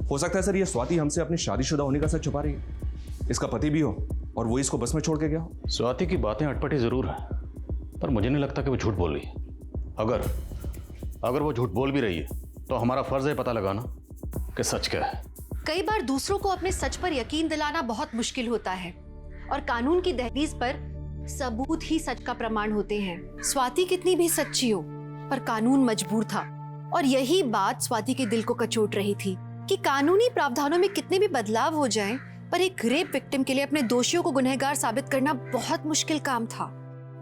हो सकता है सर ये स्वाति हमसे अपनी शादीशुदा होने का सच छुपा रही है, इसका पति भी हो और वो इसको बस में छोड़ के गया हो। स्वाति की बातें अटपटी जरूर है, पर मुझे नहीं लगता कि वो झूठ बोल रही है। अगर वो झूठ बोल भी रही है तो हमारा फर्ज है पता लगाना कि सच क्या है। कई बार दूसरों को अपने सच पर यकीन दिलाना बहुत मुश्किल होता है, और कानून की दहलीज पर सबूत ही सच का प्रमाण होते हैं। स्वाति कितनी भी सच्ची हो, पर कानून मजबूर था, और यही बात स्वाति के दिल को कचोट रही थी कि कानूनी प्रावधानों में कितने भी बदलाव हो जाएं, पर एक रेप विक्टिम के लिए अपने दोषियों को गुनहगार साबित करना बहुत मुश्किल काम था।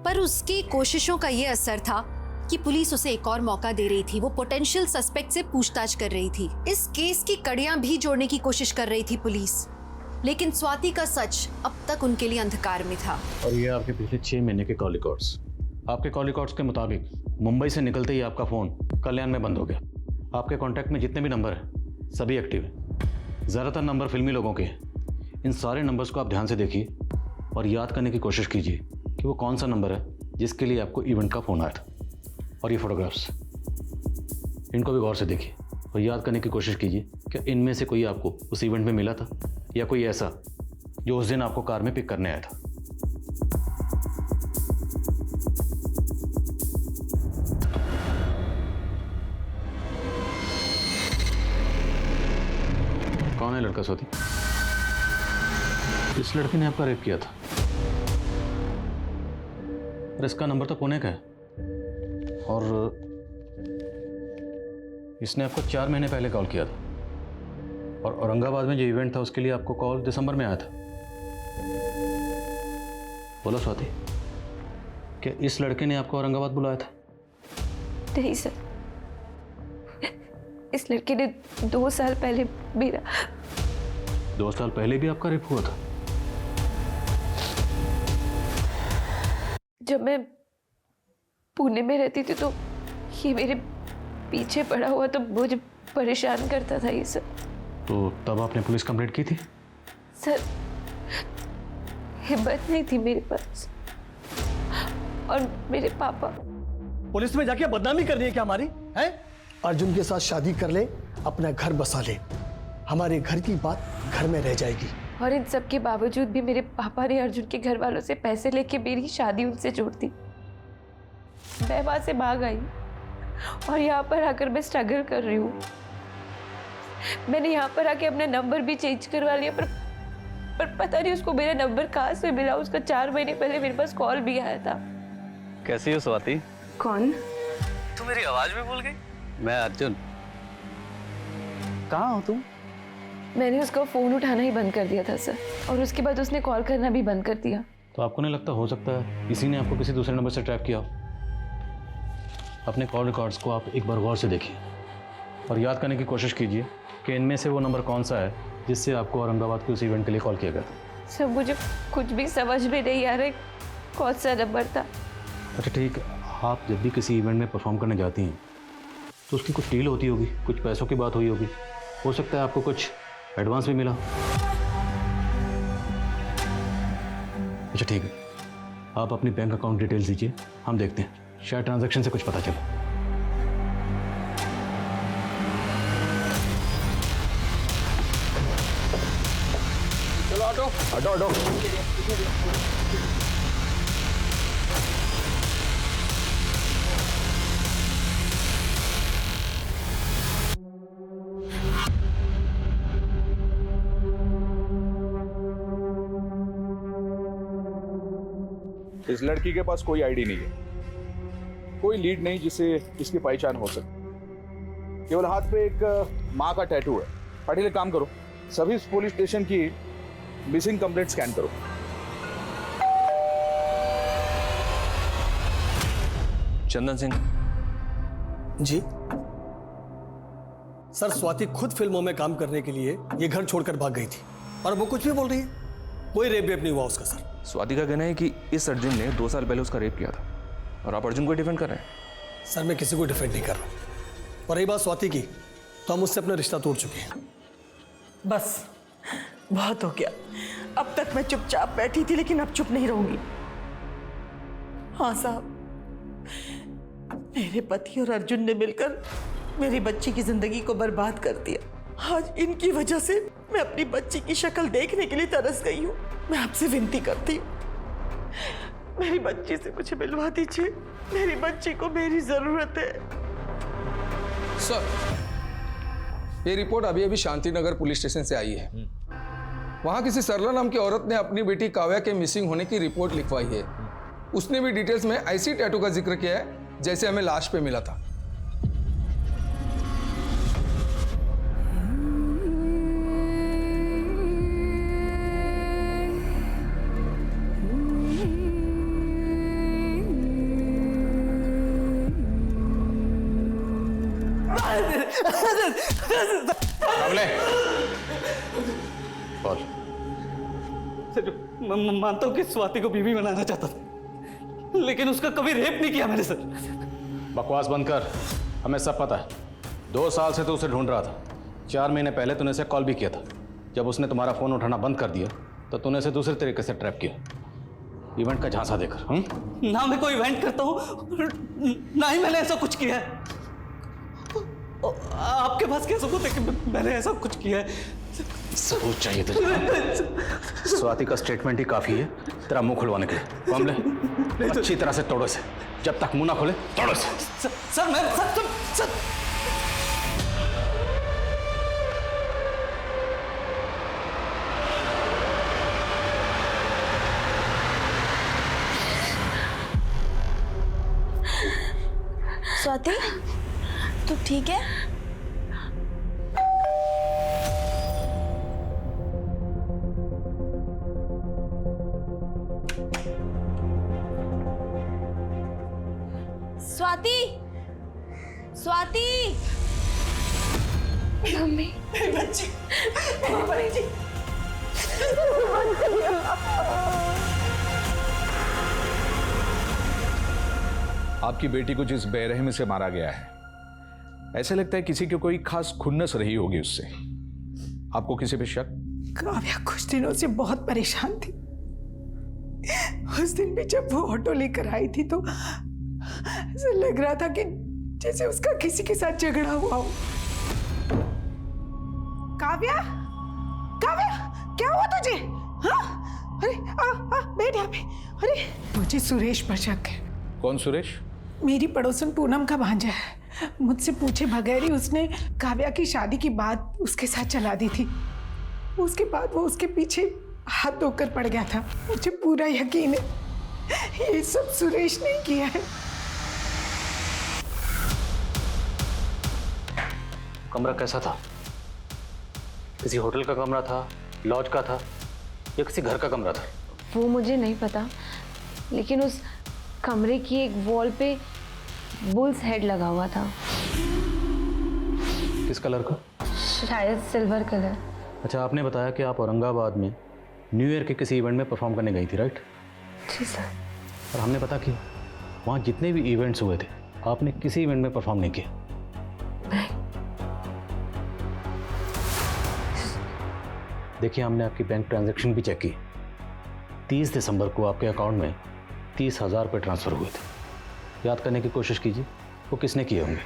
पर उसकी कोशिशों का ये असर था कि पुलिस उसे एक और मौका दे रही थी। वो पोटेंशियल सस्पेक्ट से पूछताछ कर रही थी। इस केस की कड़ियां भी जोड़ने की कोशिश कर रही थी पुलिस, लेकिन स्वाति का सच अब तक उनके लिए अंधकार में था। और ये आपके पिछले 6 महीने के कॉल रिकॉर्ड्स। आपके कॉल रिकॉर्ड्स के मुताबिक मुंबई से निकलते ही आपका फोन कल्याण में बंद हो गया। आपके कॉन्टैक्ट में जितने भी नंबर हैं सभी एक्टिव हैं। ज़्यादातर नंबर फिल्मी लोगों के हैं। इन सारे नंबर्स को आप ध्यान से देखिए और याद करने की कोशिश कीजिए कि वो कौन सा नंबर है जिसके लिए आपको इवेंट का फ़ोन आया था। और ये फोटोग्राफ्स, इनको भी गौर से देखिए और याद करने की कोशिश कीजिए कि इनमें से कोई आपको उस इवेंट में मिला था या कोई ऐसा जो उस दिन आपको कार में पिक करने आया था। कौन है लड़का स्वाति? इस लड़के ने आपका रेप किया था, और इसका नंबर तो पुणे का है, और इसने आपको 4 महीने पहले कॉल किया था, और औरंगाबाद में जो इवेंट था उसके लिए आपको कॉल दिसंबर में आया था। बोलो स्वाति, क्या इस लड़के ने आपको औरंगाबाद बुलाया था? नहीं सर, इस लड़के ने 2 साल पहले मेरा 2 साल पहले भी आपका रेप हुआ था? जब मैं पुणे में रहती थी तो ये मेरे पीछे पड़ा हुआ तो मुझे परेशान करता था ये सब। तो तब आपने पुलिस कंप्लेंट की थी? सर हिम्मत नहीं थी मेरे पास, और मेरे पापा। पुलिस में जाके बदनामी करनी है क्या हमारी? है? अर्जुन के साथ शादी कर ले अपना घर बसा ले, हमारे घर की बात घर में रह जाएगी। और इन सब के बावजूद भी मेरे पापा ने अर्जुन के घर वालों से पैसे लेके मेरी शादी उनसे जोड़ दी। मैं वहां से भाग आई और यहाँ पर आकर मैं स्ट्रगल कर रही हूँ। मैंने यहाँ पर आके अपना नंबर भी चेंज करवा लिया, पर पता नहीं उसको मेरा नंबर कहाँ से मिला। उसका 4 महीने पहले मेरे पास कॉल भी आया था। कैसी हो स्वाति? कौन? तू मेरी आवाज भी भूल गई? मैं अर्जुन। कहाँ हो तुम? मैंने उसका फ़ोन उठाना ही बंद कर दिया था सर, और उसके बाद उसने कॉल करना भी बंद कर दिया। तो आपको नहीं लगता हो सकता है इसी ने आपको किसी दूसरे नंबर से ट्रैप किया हो? अपने कॉल रिकॉर्ड्स को आप एक बार गौर से देखिए और याद करने की कोशिश कीजिए कि इनमें से वो नंबर कौन सा है जिससे आपको औरंगाबाद के उस इवेंट के लिए कॉल किया गया था। सर मुझे कुछ भी समझ में नहीं आ रहा कौन सा नंबर था। अच्छा ठीक है, आप जब भी किसी इवेंट में परफॉर्म करने जाती हैं तो उसकी कुछ डील होती होगी, कुछ पैसों की बात हुई होगी, हो सकता है आपको कुछ एडवांस भी मिला। अच्छा ठीक है, आप अपनी बैंक अकाउंट डिटेल्स दीजिए, हम देखते हैं शायद ट्रांजैक्शन से कुछ पता चले। चलो ऑटो ऑटो ऑटो। इस लड़की के पास कोई आईडी नहीं है, कोई लीड नहीं जिससे इसकी पहचान हो सके। केवल हाथ पे एक माँ का टैटू है। पाटिल एक काम करो, सभी पुलिस स्टेशन की मिसिंग कंप्लेंट स्कैन करो। चंदन सिंह जी सर, स्वाति खुद फिल्मों में काम करने के लिए ये घर छोड़कर भाग गई थी और वो कुछ भी बोल रही है। कोई रेप वेप नहीं हुआ उसका सर। स्वाति का कहना है कि इस अर्जुन ने 2 साल पहले उसका रेप किया था और आप अर्जुन को डिफेंड कर रहे हैं। सर मैं किसी को डिफेंड नहीं कर रहा। और रही बात स्वाति की, तो हम उससे अपना रिश्ता तोड़ चुके हैं। बस बहुत हो गया। अब तक मैं चुपचाप बैठी थी, लेकिन अब चुप नहीं रहूंगी। हाँ साहब, मेरे पति और अर्जुन ने मिलकर मेरी बच्ची की जिंदगी को बर्बाद कर दिया। आज इनकी वजह से मैं अपनी बच्ची की शक्ल देखने के लिए तरस गई हूँ। मैं आपसे विनती करती हूँ, मेरी बच्ची से मुझे मिलवा दीजिए। मेरी बच्ची को मेरी जरूरत है। सर, ये रिपोर्ट अभी अभी शांतिनगर पुलिस स्टेशन से आई है। वहां किसी सरला नाम की औरत ने अपनी बेटी काव्या के मिसिंग होने की रिपोर्ट लिखवाई है। उसने भी डिटेल्स में ऐसी टैटू का जिक्र किया है जैसे हमें लाश पे मिला था। बोल। मैं मानता हूँ कि स्वाति को बीवी बनाना चाहता था, लेकिन उसका कभी रेप नहीं किया मैंने सर। बकवास बंद कर, हमें सब पता है। 2 साल से तो उसे ढूंढ रहा था। 4 महीने पहले तूने उसे कॉल भी किया था। जब उसने तुम्हारा फोन उठाना बंद कर दिया तो तूने उसे दूसरे तरीके से ट्रैप किया, इवेंट का झांसा देकर। ना मैं कोई इवेंट करता हूँ, ना ही मैंने ऐसा कुछ किया है। आपके पास क्या सबूत है कि मैंने ऐसा कुछ किया है? सबूत चाहिए तुझे? स्वाति का स्टेटमेंट ही काफी है तेरा मुंह खुलवाने के लिए। कमले, अच्छी तरह से तोड़ो से। जब तक मुंह ना खोले तोड़ो से। सर मैं सर स्वाति, तू ठीक है? स्वाति, स्वाति, मम्मी, मेरी बच्ची, मेरी बच्ची। आपकी बेटी को जिस बेरहमी से मारा गया है, ऐसे लगता है किसी की कोई खास खुन्नस रही होगी उससे। आपको किसी पे शक? काव्या कुछ दिनों से बहुत परेशान थी। उस दिन भी जब वो ऑटो लेकर आई थी तो ऐसा लग रहा था कि जैसे उसका किसी के साथ झगड़ा हुआ हो। काव्या, काव्या, क्या हुआ तुझे? हाँ? अरे बैठ यहाँ पे। अरे मुझे सुरेश पर शक है। कौन सुरेश? मेरी पड़ोसन पूनम का भांजा है। मुझसे पूछे बगैर ही उसने काव्या की शादी की बात उसके साथ चला दी थी। उसके बाद वो उसके पीछे हाथ धोकर पड़ गया था। मुझे पूरा यकीन है ये सब सुरेश ने किया है। कमरा कैसा था? किसी होटल का कमरा था, लॉज का था या किसी घर का कमरा था? वो मुझे नहीं पता, लेकिन उस कमरे की एक वॉल पे बुल्स हेड लगा हुआ था। किस कलर का? शायद सिल्वर कलर। अच्छा, आपने बताया कि आप औरंगाबाद में न्यू ईयर के किसी इवेंट में परफॉर्म करने गई थी, राइट? जी सर। और हमने पता किया वहाँ जितने भी इवेंट्स हुए थे आपने किसी इवेंट में परफॉर्म नहीं किया। देखिए, हमने आपकी बैंक ट्रांजैक्शन भी चेक की। 30 दिसंबर को आपके अकाउंट में 30,000 रुपये ट्रांसफ़र हुए थे। याद करने की कोशिश कीजिए वो किसने किए होंगे।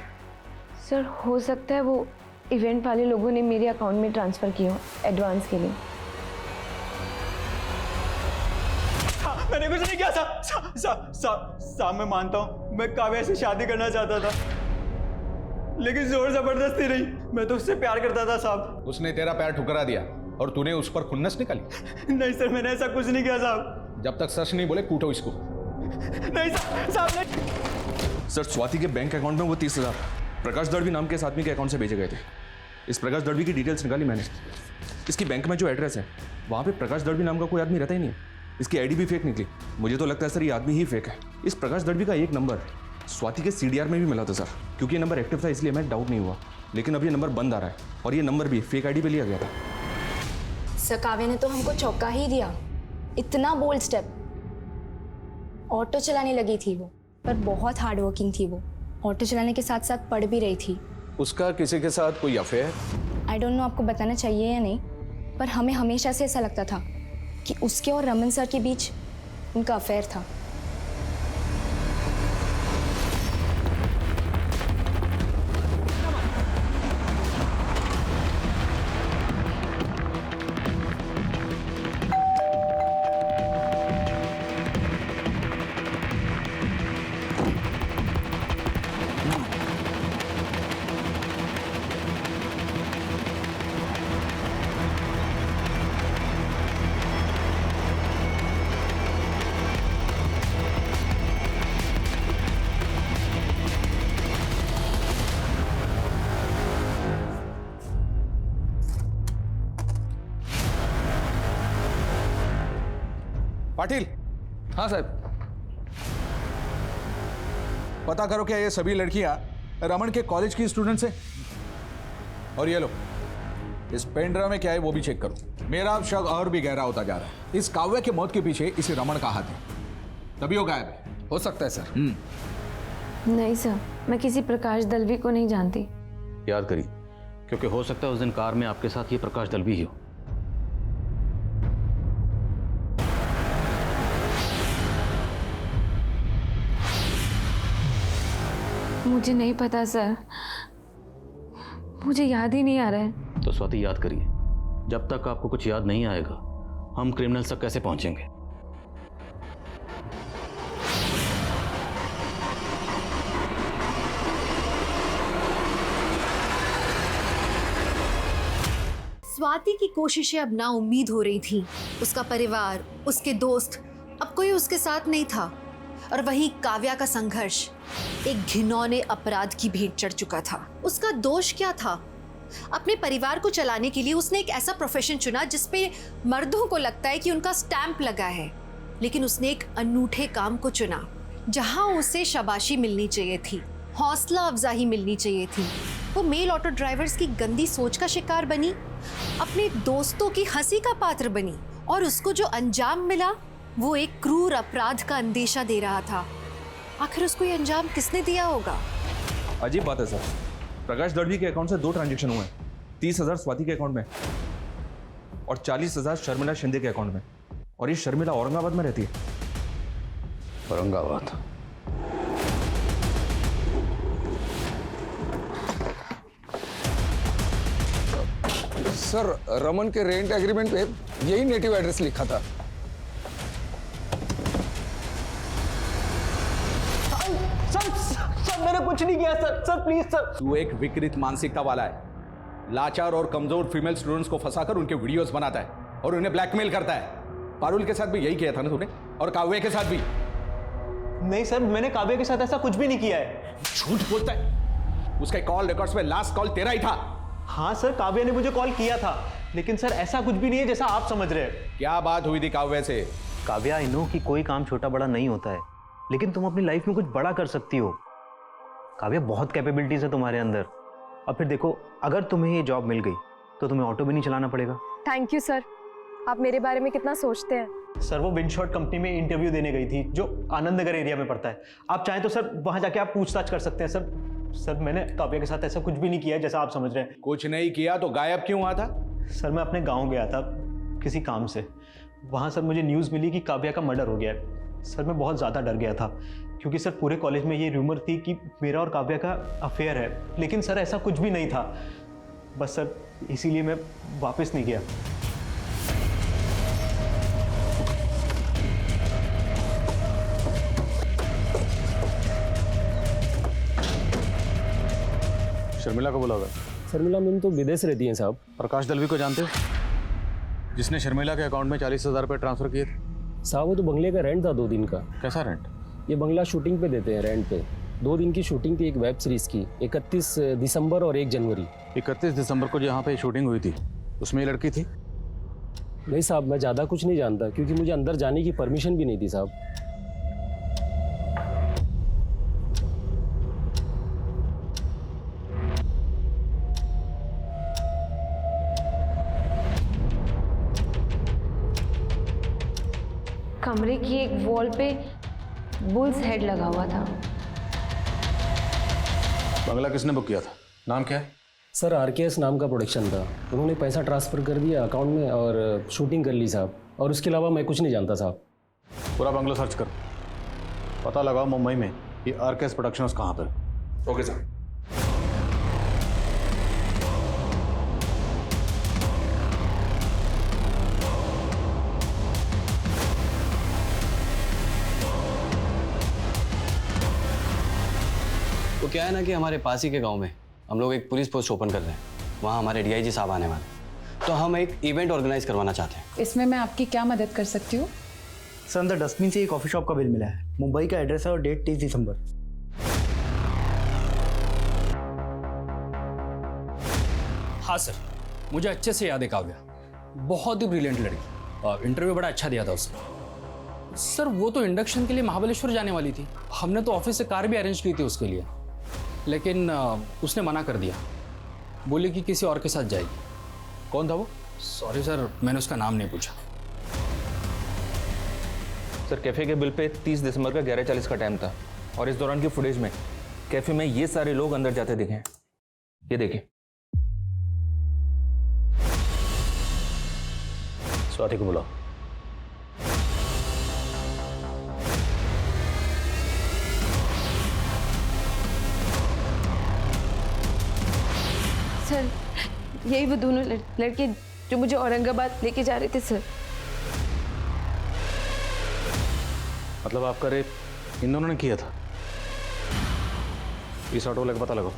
सर हो सकता है वो इवेंट वाले लोगों ने मेरे अकाउंट में ट्रांसफ़र किए हो एडवांस के लिए। मैंने कुछ नहीं किया साहब। मैं मानता हूँ मैं काव्या से शादी करना चाहता था, लेकिन जोर जबरदस्ती नहीं। मैं तो उससे प्यार करता था साहब। उसने तेरा पैर ठुकरा दिया और तूने उस पर खुन्नस निकाली? नहीं सर, मैंने ऐसा कुछ नहीं किया साहब। जब तक सच नहीं बोले कूटो इसको। नहीं साहब नहीं। सर, स्वाति के बैंक अकाउंट में वो 30,000 प्रकाश दड़वी नाम के इस आदमी के अकाउंट से भेजे गए थे। इस प्रकाश दड़वी की डिटेल्स निकाली मैंने। इसकी बैंक में जो एड्रेस है वहाँ पे प्रकाश दड़वी नाम का कोई आदमी रहता ही नहीं है। इसकी आईडी भी फेक निकली। मुझे तो लगता है सर ये आदमी ही फेक है। इस प्रकाश दड़वी का एक नंबर स्वाति के CDR में भी मिला था सर। क्योंकि ये नंबर एक्टिव था इसलिए मैं डाउट नहीं हुआ, लेकिन अब ये नंबर बंद आ रहा है और ये नंबर भी फेक आईडी पे लिया गया था। सर काव्या ने तो हमको चौंका ही दिया। इतना बोल्ड स्टेप। ऑटो चलाने लगी थी वो, पर बहुत हार्ड वर्किंग थी वो। ऑटो चलाने के साथ साथ पढ़ भी रही थी। उसका किसी के साथ कोई अफेयर? आई डोंट नो आपको बताना चाहिए या नहीं, पर हमें हमेशा से ऐसा लगता था कि उसके और रमन सर के बीच उनका अफेयर था। पाटिल। हाँ साहब। पता करो क्या ये सभी लड़कियां रमन के कॉलेज की स्टूडेंट्स हैं? और ये लो, इस पेन ड्राइव में क्या है वो भी चेक करो। मेरा अब शक और भी गहरा होता जा रहा है। इस काव्या की मौत के पीछे इसी रमन का हाथ है, तभी वो गायब है। हो सकता है सर। नहीं सर, मैं किसी प्रकाश दलवी को नहीं जानती। याद करिए, क्योंकि हो सकता है उस दिन कार में आपके साथ ये प्रकाश दलवी ही हो। मुझे नहीं पता सर, मुझे याद ही नहीं आ रहा है। तो स्वाति याद करिए, जब तक आपको कुछ याद नहीं आएगा हम क्रिमिनल तक कैसे पहुंचेंगे? स्वाति की कोशिशें अब ना उम्मीद हो रही थी। उसका परिवार, उसके दोस्त, अब कोई उसके साथ नहीं था। और वहीं काव्या का संघर्ष एक घिनौने अपराध की भेंट चढ़ चुका था। उसका दोष क्या था? अपने परिवार को चलाने के लिए उसने एक ऐसा प्रोफेशन चुना जिसपे मर्दों को लगता है कि उनका स्टैंप लगा है, लेकिन उसने एक अनूठे काम को चुना जहां उसे शाबाशी मिलनी चाहिए थी, हौसला अफजाई मिलनी चाहिए थी। वो मेल ऑटो ड्राइवर्स की गंदी सोच का शिकार बनी, अपने दोस्तों की हंसी का पात्र बनी, और उसको जो अंजाम मिला वो एक क्रूर अपराध का अंदेशा दे रहा था। आखिर उसको ये अंजाम किसने दिया होगा? अजीब बात है सर, प्रकाश दड़वी के अकाउंट से 2 ट्रांजैक्शन हुए हैं। 30,000 स्वाति के अकाउंट में और 40,000 शर्मिला शिंदे के अकाउंट में। और ये शर्मिला औरंगाबाद में रहती है। औरंगाबाद? सर रमन के रेंट एग्रीमेंट पे यही नेटिव एड्रेस लिखा था। सर मैंने कुछ नहीं किया सर। Sir please sir. तू एक विकृत मानसिकता वाला है, लाचार और कमजोर फीमेल स्टूडेंट्स को फंसाकर उनके वीडियोस बनाता है और उन्हें ब्लैकमेल करता है। पारुल के साथ भी यही किया था ना तूने, और काव्या के साथ भी। नहीं सर, मैंने काव्या के साथ ऐसा कुछ भी नहीं किया है। झूठ बोलता है। उसके कॉल रिकॉर्ड्स में लास्ट कॉल तेरा ही था। हाँ सर, काव्या ने मुझे कॉल किया था, लेकिन सर ऐसा कुछ भी नहीं है जैसा आप समझ रहे हैं। क्या बात हुई थी काव्या से? काव्या, आई नो कि कोई काम छोटा बड़ा नहीं होता है, लेकिन तुम अपनी लाइफ में कुछ बड़ा कर सकती हो। काव्या, बहुत कैपेबिलिटीज है तुम्हारे अंदर। अब फिर देखो, अगर तुम्हें ये जॉब मिल गई तो तुम्हें ऑटो भी नहीं चलाना पड़ेगा। थैंक यू सर, आप मेरे बारे में कितना सोचते हैं। सर वो विंडशॉट कंपनी में इंटरव्यू देने गई थी, जो आनंद नगर एरिया में पड़ता है। आप चाहें तो सर वहां जाके आप पूछताछ कर सकते हैं। सर मैंने काव्या के साथ ऐसा कुछ भी नहीं किया है जैसा आप समझ रहे हैं। कुछ नहीं किया तो गायब क्यों हुआ था? सर मैं अपने गाँव गया था किसी काम से। वहाँ सर मुझे न्यूज़ मिली कि काव्या का मर्डर हो गया है। सर मैं बहुत ज़्यादा डर गया था, क्योंकि सर पूरे कॉलेज में ये रूमर थी कि मेरा और काव्या का अफेयर है, लेकिन सर ऐसा कुछ भी नहीं था। बस सर इसीलिए मैं वापस नहीं गया। शर्मिला को बुला होगा। शर्मिला मैम तो विदेश रहती हैं साहब। प्रकाश दलवी को जानते हो, जिसने शर्मिला के अकाउंट में 40,000 रुपये ट्रांसफर किए थे? साहब वो तो बंगले का रेंट था 2 दिन का। कैसा रेंट? ये बंगला शूटिंग पे देते हैं रेंट पे। 2 दिन की शूटिंग थी एक वेब सीरीज की, 31 दिसंबर और 1 जनवरी। 31 दिसंबर को जहाँ पे शूटिंग हुई थी उसमें ये लड़की थी? नहीं साहब, मैं ज़्यादा कुछ नहीं जानता, क्योंकि मुझे अंदर जाने की परमिशन भी नहीं थी साहब। कमरे की एक वॉल पे बुल्स हेड लगा हुआ था। बंगला किसने बुक किया था? नाम क्या है? सर RKS नाम का प्रोडक्शन था। उन्होंने पैसा ट्रांसफ़र कर दिया अकाउंट में और शूटिंग कर ली साहब, और उसके अलावा मैं कुछ नहीं जानता साहब। पूरा बंगला सर्च कर, पता लगाओ मुंबई में ये RKS प्रोडक्शंस कहाँ पर। Okay sir. वो क्या है ना कि हमारे पास ही के गांव में हम लोग एक पुलिस पोस्ट ओपन कर रहे हैं। वहाँ हमारे DIG साहब आने वाले, तो हम एक इवेंट ऑर्गेनाइज करवाना चाहते हैं। इसमें मैं आपकी क्या मदद कर सकती हूँ? सर अंदर डस्टबिन से एक कॉफ़ी शॉप का बिल मिला है। मुंबई का एड्रेस है और डेट 30 दिसंबर। हाँ सर, मुझे अच्छे से याद है काव्या, बहुत ही ब्रिलियंट लड़की, और इंटरव्यू बड़ा अच्छा दिया था उसने। सर वो तो इंडक्शन के लिए महाबलेश्वर जाने वाली थी। हमने तो ऑफिस से कार भी अरेंज की थी उसके लिए, लेकिन उसने मना कर दिया, बोली कि किसी और के साथ जाएगी। कौन था वो? सॉरी सर, मैंने उसका नाम नहीं पूछा। सर कैफ़े के बिल पे 30 दिसंबर का 11:40 का टाइम था, और इस दौरान की फुटेज में कैफ़े में ये सारे लोग अंदर जाते दिखे हैं। ये देखिए। स्वाति को बुलाओ। सर यही वो दोनों लड़के जो मुझे औरंगाबाद लेके जा रहे थे सर। मतलब आपका रेप इन दोनों ने किया था? इस ऑटो वाले का पता लगाओ,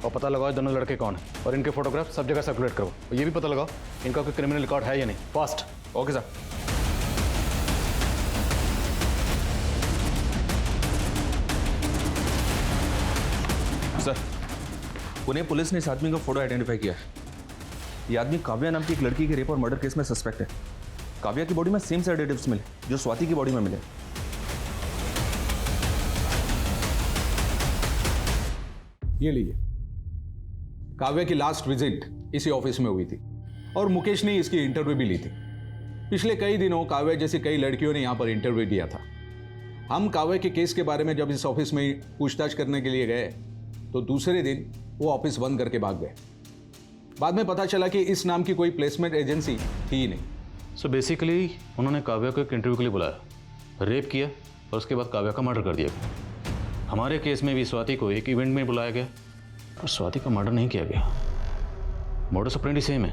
और पता लगाओ दोनों लड़के कौन है, और इनके फोटोग्राफ सब जगह सर्कुलेट करो। और ये भी पता लगाओ इनका कोई क्रिमिनल रिकॉर्ड है या नहीं। Fast. Okay sir. Sir Pune police ने इस आदमी का फोटो आइडेंटिफाई किया है। ये आदमी काव्या नाम की एक लड़की के रेप और मर्डर केस में सस्पेक्ट है। काव्या की बॉडी में सेम एडिटिव्स मिले जो स्वाति की बॉडी में मिले। ये लीजिए, काव्या की लास्ट विजिट इसी ऑफिस में हुई थी, और मुकेश ने इसकी इंटरव्यू भी ली थी। पिछले कई दिनों काव्या जैसी कई लड़कियों ने यहाँ पर इंटरव्यू दिया था। हम काव्या के केस के बारे में जब इस ऑफिस में पूछताछ करने के लिए गए तो दूसरे दिन वो ऑफिस बंद करके भाग गए। बाद में पता चला कि इस नाम की कोई प्लेसमेंट एजेंसी थी ही नहीं। सो बेसिकली उन्होंने काव्या को एक इंटरव्यू के लिए बुलाया, रेप किया, और उसके बाद काव्या का मर्डर कर दिया गया। हमारे केस में भी स्वाति को एक इवेंट में बुलाया गया और स्वाति का मर्डर नहीं किया गया। मॉडस ऑपरेंडी सेम है,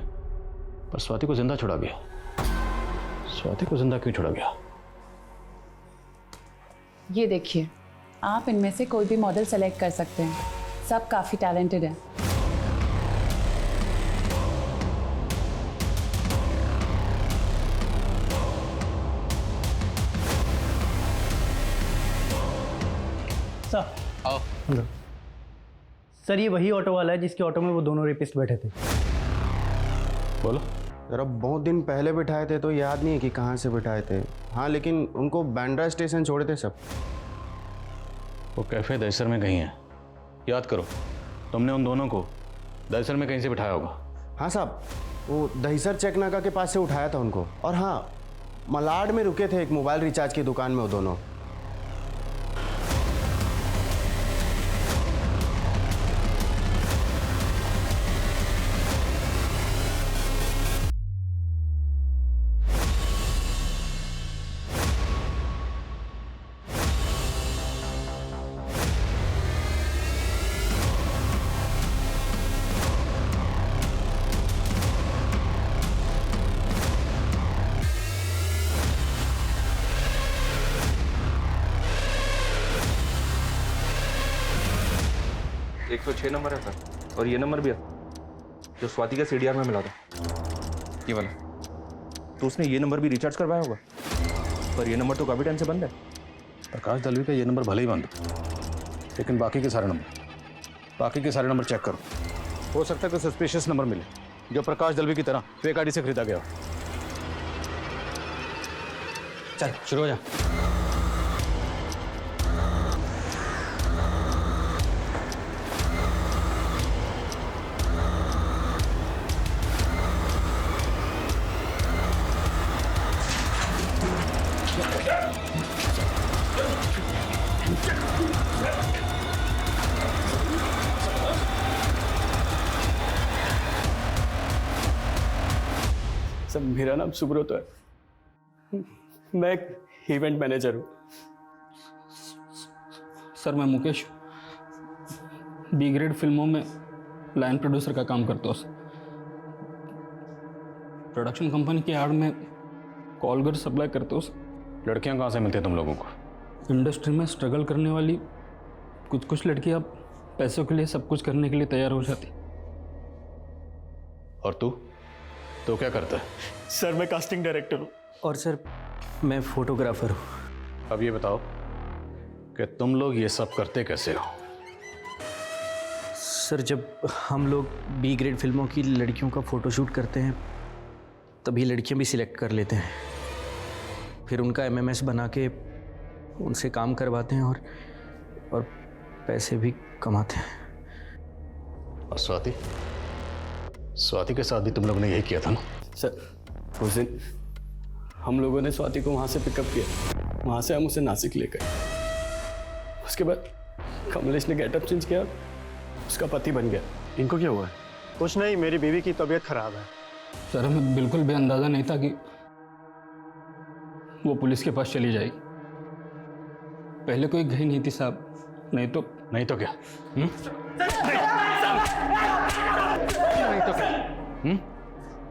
पर स्वाति को जिंदा छुड़ा गया। स्वाति को जिंदा क्यों छुड़ा गया? ये देखिए, आप इनमें से कोई भी मॉडल सेलेक्ट कर सकते हैं, सब काफ़ी टैलेंटेड हैं। सर आओ अंदर। सर ये वही ऑटो वाला है जिसके ऑटो में वो दोनों रेपिस्ट बैठे थे। बोलो। जरा बहुत दिन पहले बिठाए थे तो याद नहीं है कि कहाँ से बिठाए थे। हाँ लेकिन उनको बांद्रा स्टेशन छोड़े थे सब। वो कैफे दहसर में कहीं है, याद करो। तुमने उन दोनों को दहसर में कहीं से बिठाया होगा। हाँ साहब, वो दहीसर चेकनाका के पास से उठाया था उनको। और हाँ, मलाड में रुके थे एक मोबाइल रिचार्ज की दुकान में वो दोनों। एक 106 नंबर है सर, और ये नंबर भी है जो स्वाति का CDR में मिला था, ये वाला। तो उसने ये नंबर भी रिचार्ज करवाया होगा, पर ये नंबर तो काफ़ी टाइम से बंद है। प्रकाश दलवी का ये नंबर भले ही बंद हो, लेकिन बाकी के सारे नंबर चेक करो। हो सकता है कोई सस्पिशियस नंबर मिले जो प्रकाश दलवी की तरह फेक आईडी से खरीदा गया हो। चल शुरू हो जा। सर मेरा नाम सुब्रत है, मैं एक इवेंट मैनेजर हूँ। सर मैं मुकेश B ग्रेड फिल्मों में लाइन प्रोड्यूसर का काम करता हूँ सर। प्रोडक्शन कंपनी की एड में कॉल कर सप्लाई करते हो सर। लड़कियां कहाँ से मिलती हैं तुम लोगों को? इंडस्ट्री में स्ट्रगल करने वाली कुछ लड़कियां पैसों के लिए सब कुछ करने के लिए तैयार हो जाती। और तू तो क्या करता है? सर मैं कास्टिंग डायरेक्टर हूँ। और सर मैं फोटोग्राफर हूँ। अब ये बताओ कि तुम लोग ये सब करते कैसे हो? सर जब हम लोग B ग्रेड फिल्मों की लड़कियों का फ़ोटोशूट करते हैं तभी लड़कियां भी सिलेक्ट कर लेते हैं, फिर उनका MMS बना के उनसे काम करवाते हैं और पैसे भी कमाते हैं। और स्वाति के साथ भी तुम लोगों ने यही किया था ना? सर उस दिन हम लोगों ने स्वाति को वहाँ से पिकअप किया, वहाँ से हम उसे नासिक ले गए। उसके बाद कमलेश ने गेटअप चेंज किया, उसका पति बन गया। इनको क्या हुआ है? कुछ नहीं, मेरी बीवी की तबीयत खराब है। सर हमें बिल्कुल भी अंदाजा नहीं था कि वो पुलिस के पास चली जाएगी। पहले कोई गई नहीं थी साहब, नहीं तो क्या?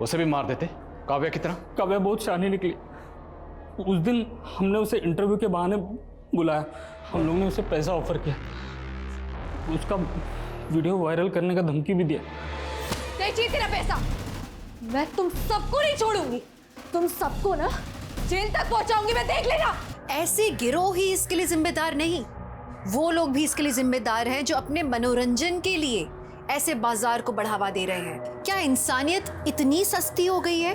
उसे भी मार देते काव्या की तरह। काव्या बहुत शानी निकली। उस दिन हमने उसे इंटरव्यू के बहाने बुलाया, हम लोगों ने उसे पैसा ऑफर किया, उसका वीडियो वायरल करने का धमकी भी दिया। नहीं चाहिए तेरा पैसा, मैं तुम सबको नहीं छोड़ूंगी, तुम सबको ना जेल तक पहुंचाऊंगी, मैं देख लेना। ऐसे गिरोह ही इसके लिए जिम्मेदार नहीं, वो लोग भी इसके लिए जिम्मेदार हैं जो अपने मनोरंजन के लिए ऐसे बाजार को बढ़ावा दे रहे हैं। क्या इंसानियत इतनी सस्ती हो गई है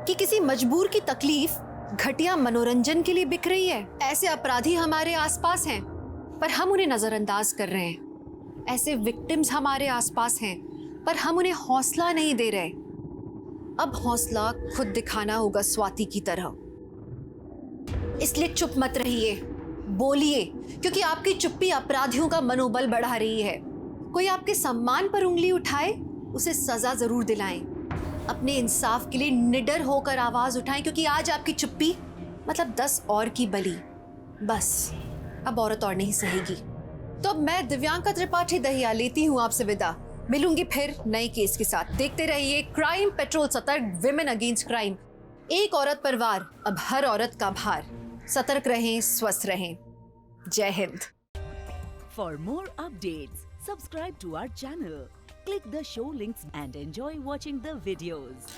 कि किसी मजबूर की तकलीफ घटिया मनोरंजन के लिए बिक रही है? ऐसे अपराधी हमारे आसपास हैं पर हम उन्हें नजरअंदाज कर रहे हैं। ऐसे विक्टिम्स हमारे आसपास हैं पर हम उन्हें हौसला नहीं दे रहे। अब हौसला खुद दिखाना होगा स्वाति की तरह। इसलिए चुप मत रहिए, बोलिए, क्योंकि आपकी चुप्पी अपराधियों का मनोबल बढ़ा रही है। कोई आपके सम्मान पर उंगली उठाए उसे सजा जरूर दिलाएं। अपने इंसाफ के लिए निडर होकर आवाज उठाएं, क्योंकि आज आपकी चुप्पी मतलब 10 और की बलि। बस अब औरत और नहीं सहेगी। तो अब मैं दिव्यांका त्रिपाठी दहिया लेती हूँ आपसे विदा। मिलूंगी फिर नए केस के साथ। देखते रहिए क्राइम पेट्रोल, सतर्क, विमेन अगेंस्ट क्राइम। एक औरत पर वार, अब हर औरत का भार। सतर्क रहें, स्वस्थ रहें। जय Hind. For more updates, subscribe to our channel, click the show links and enjoy watching the videos.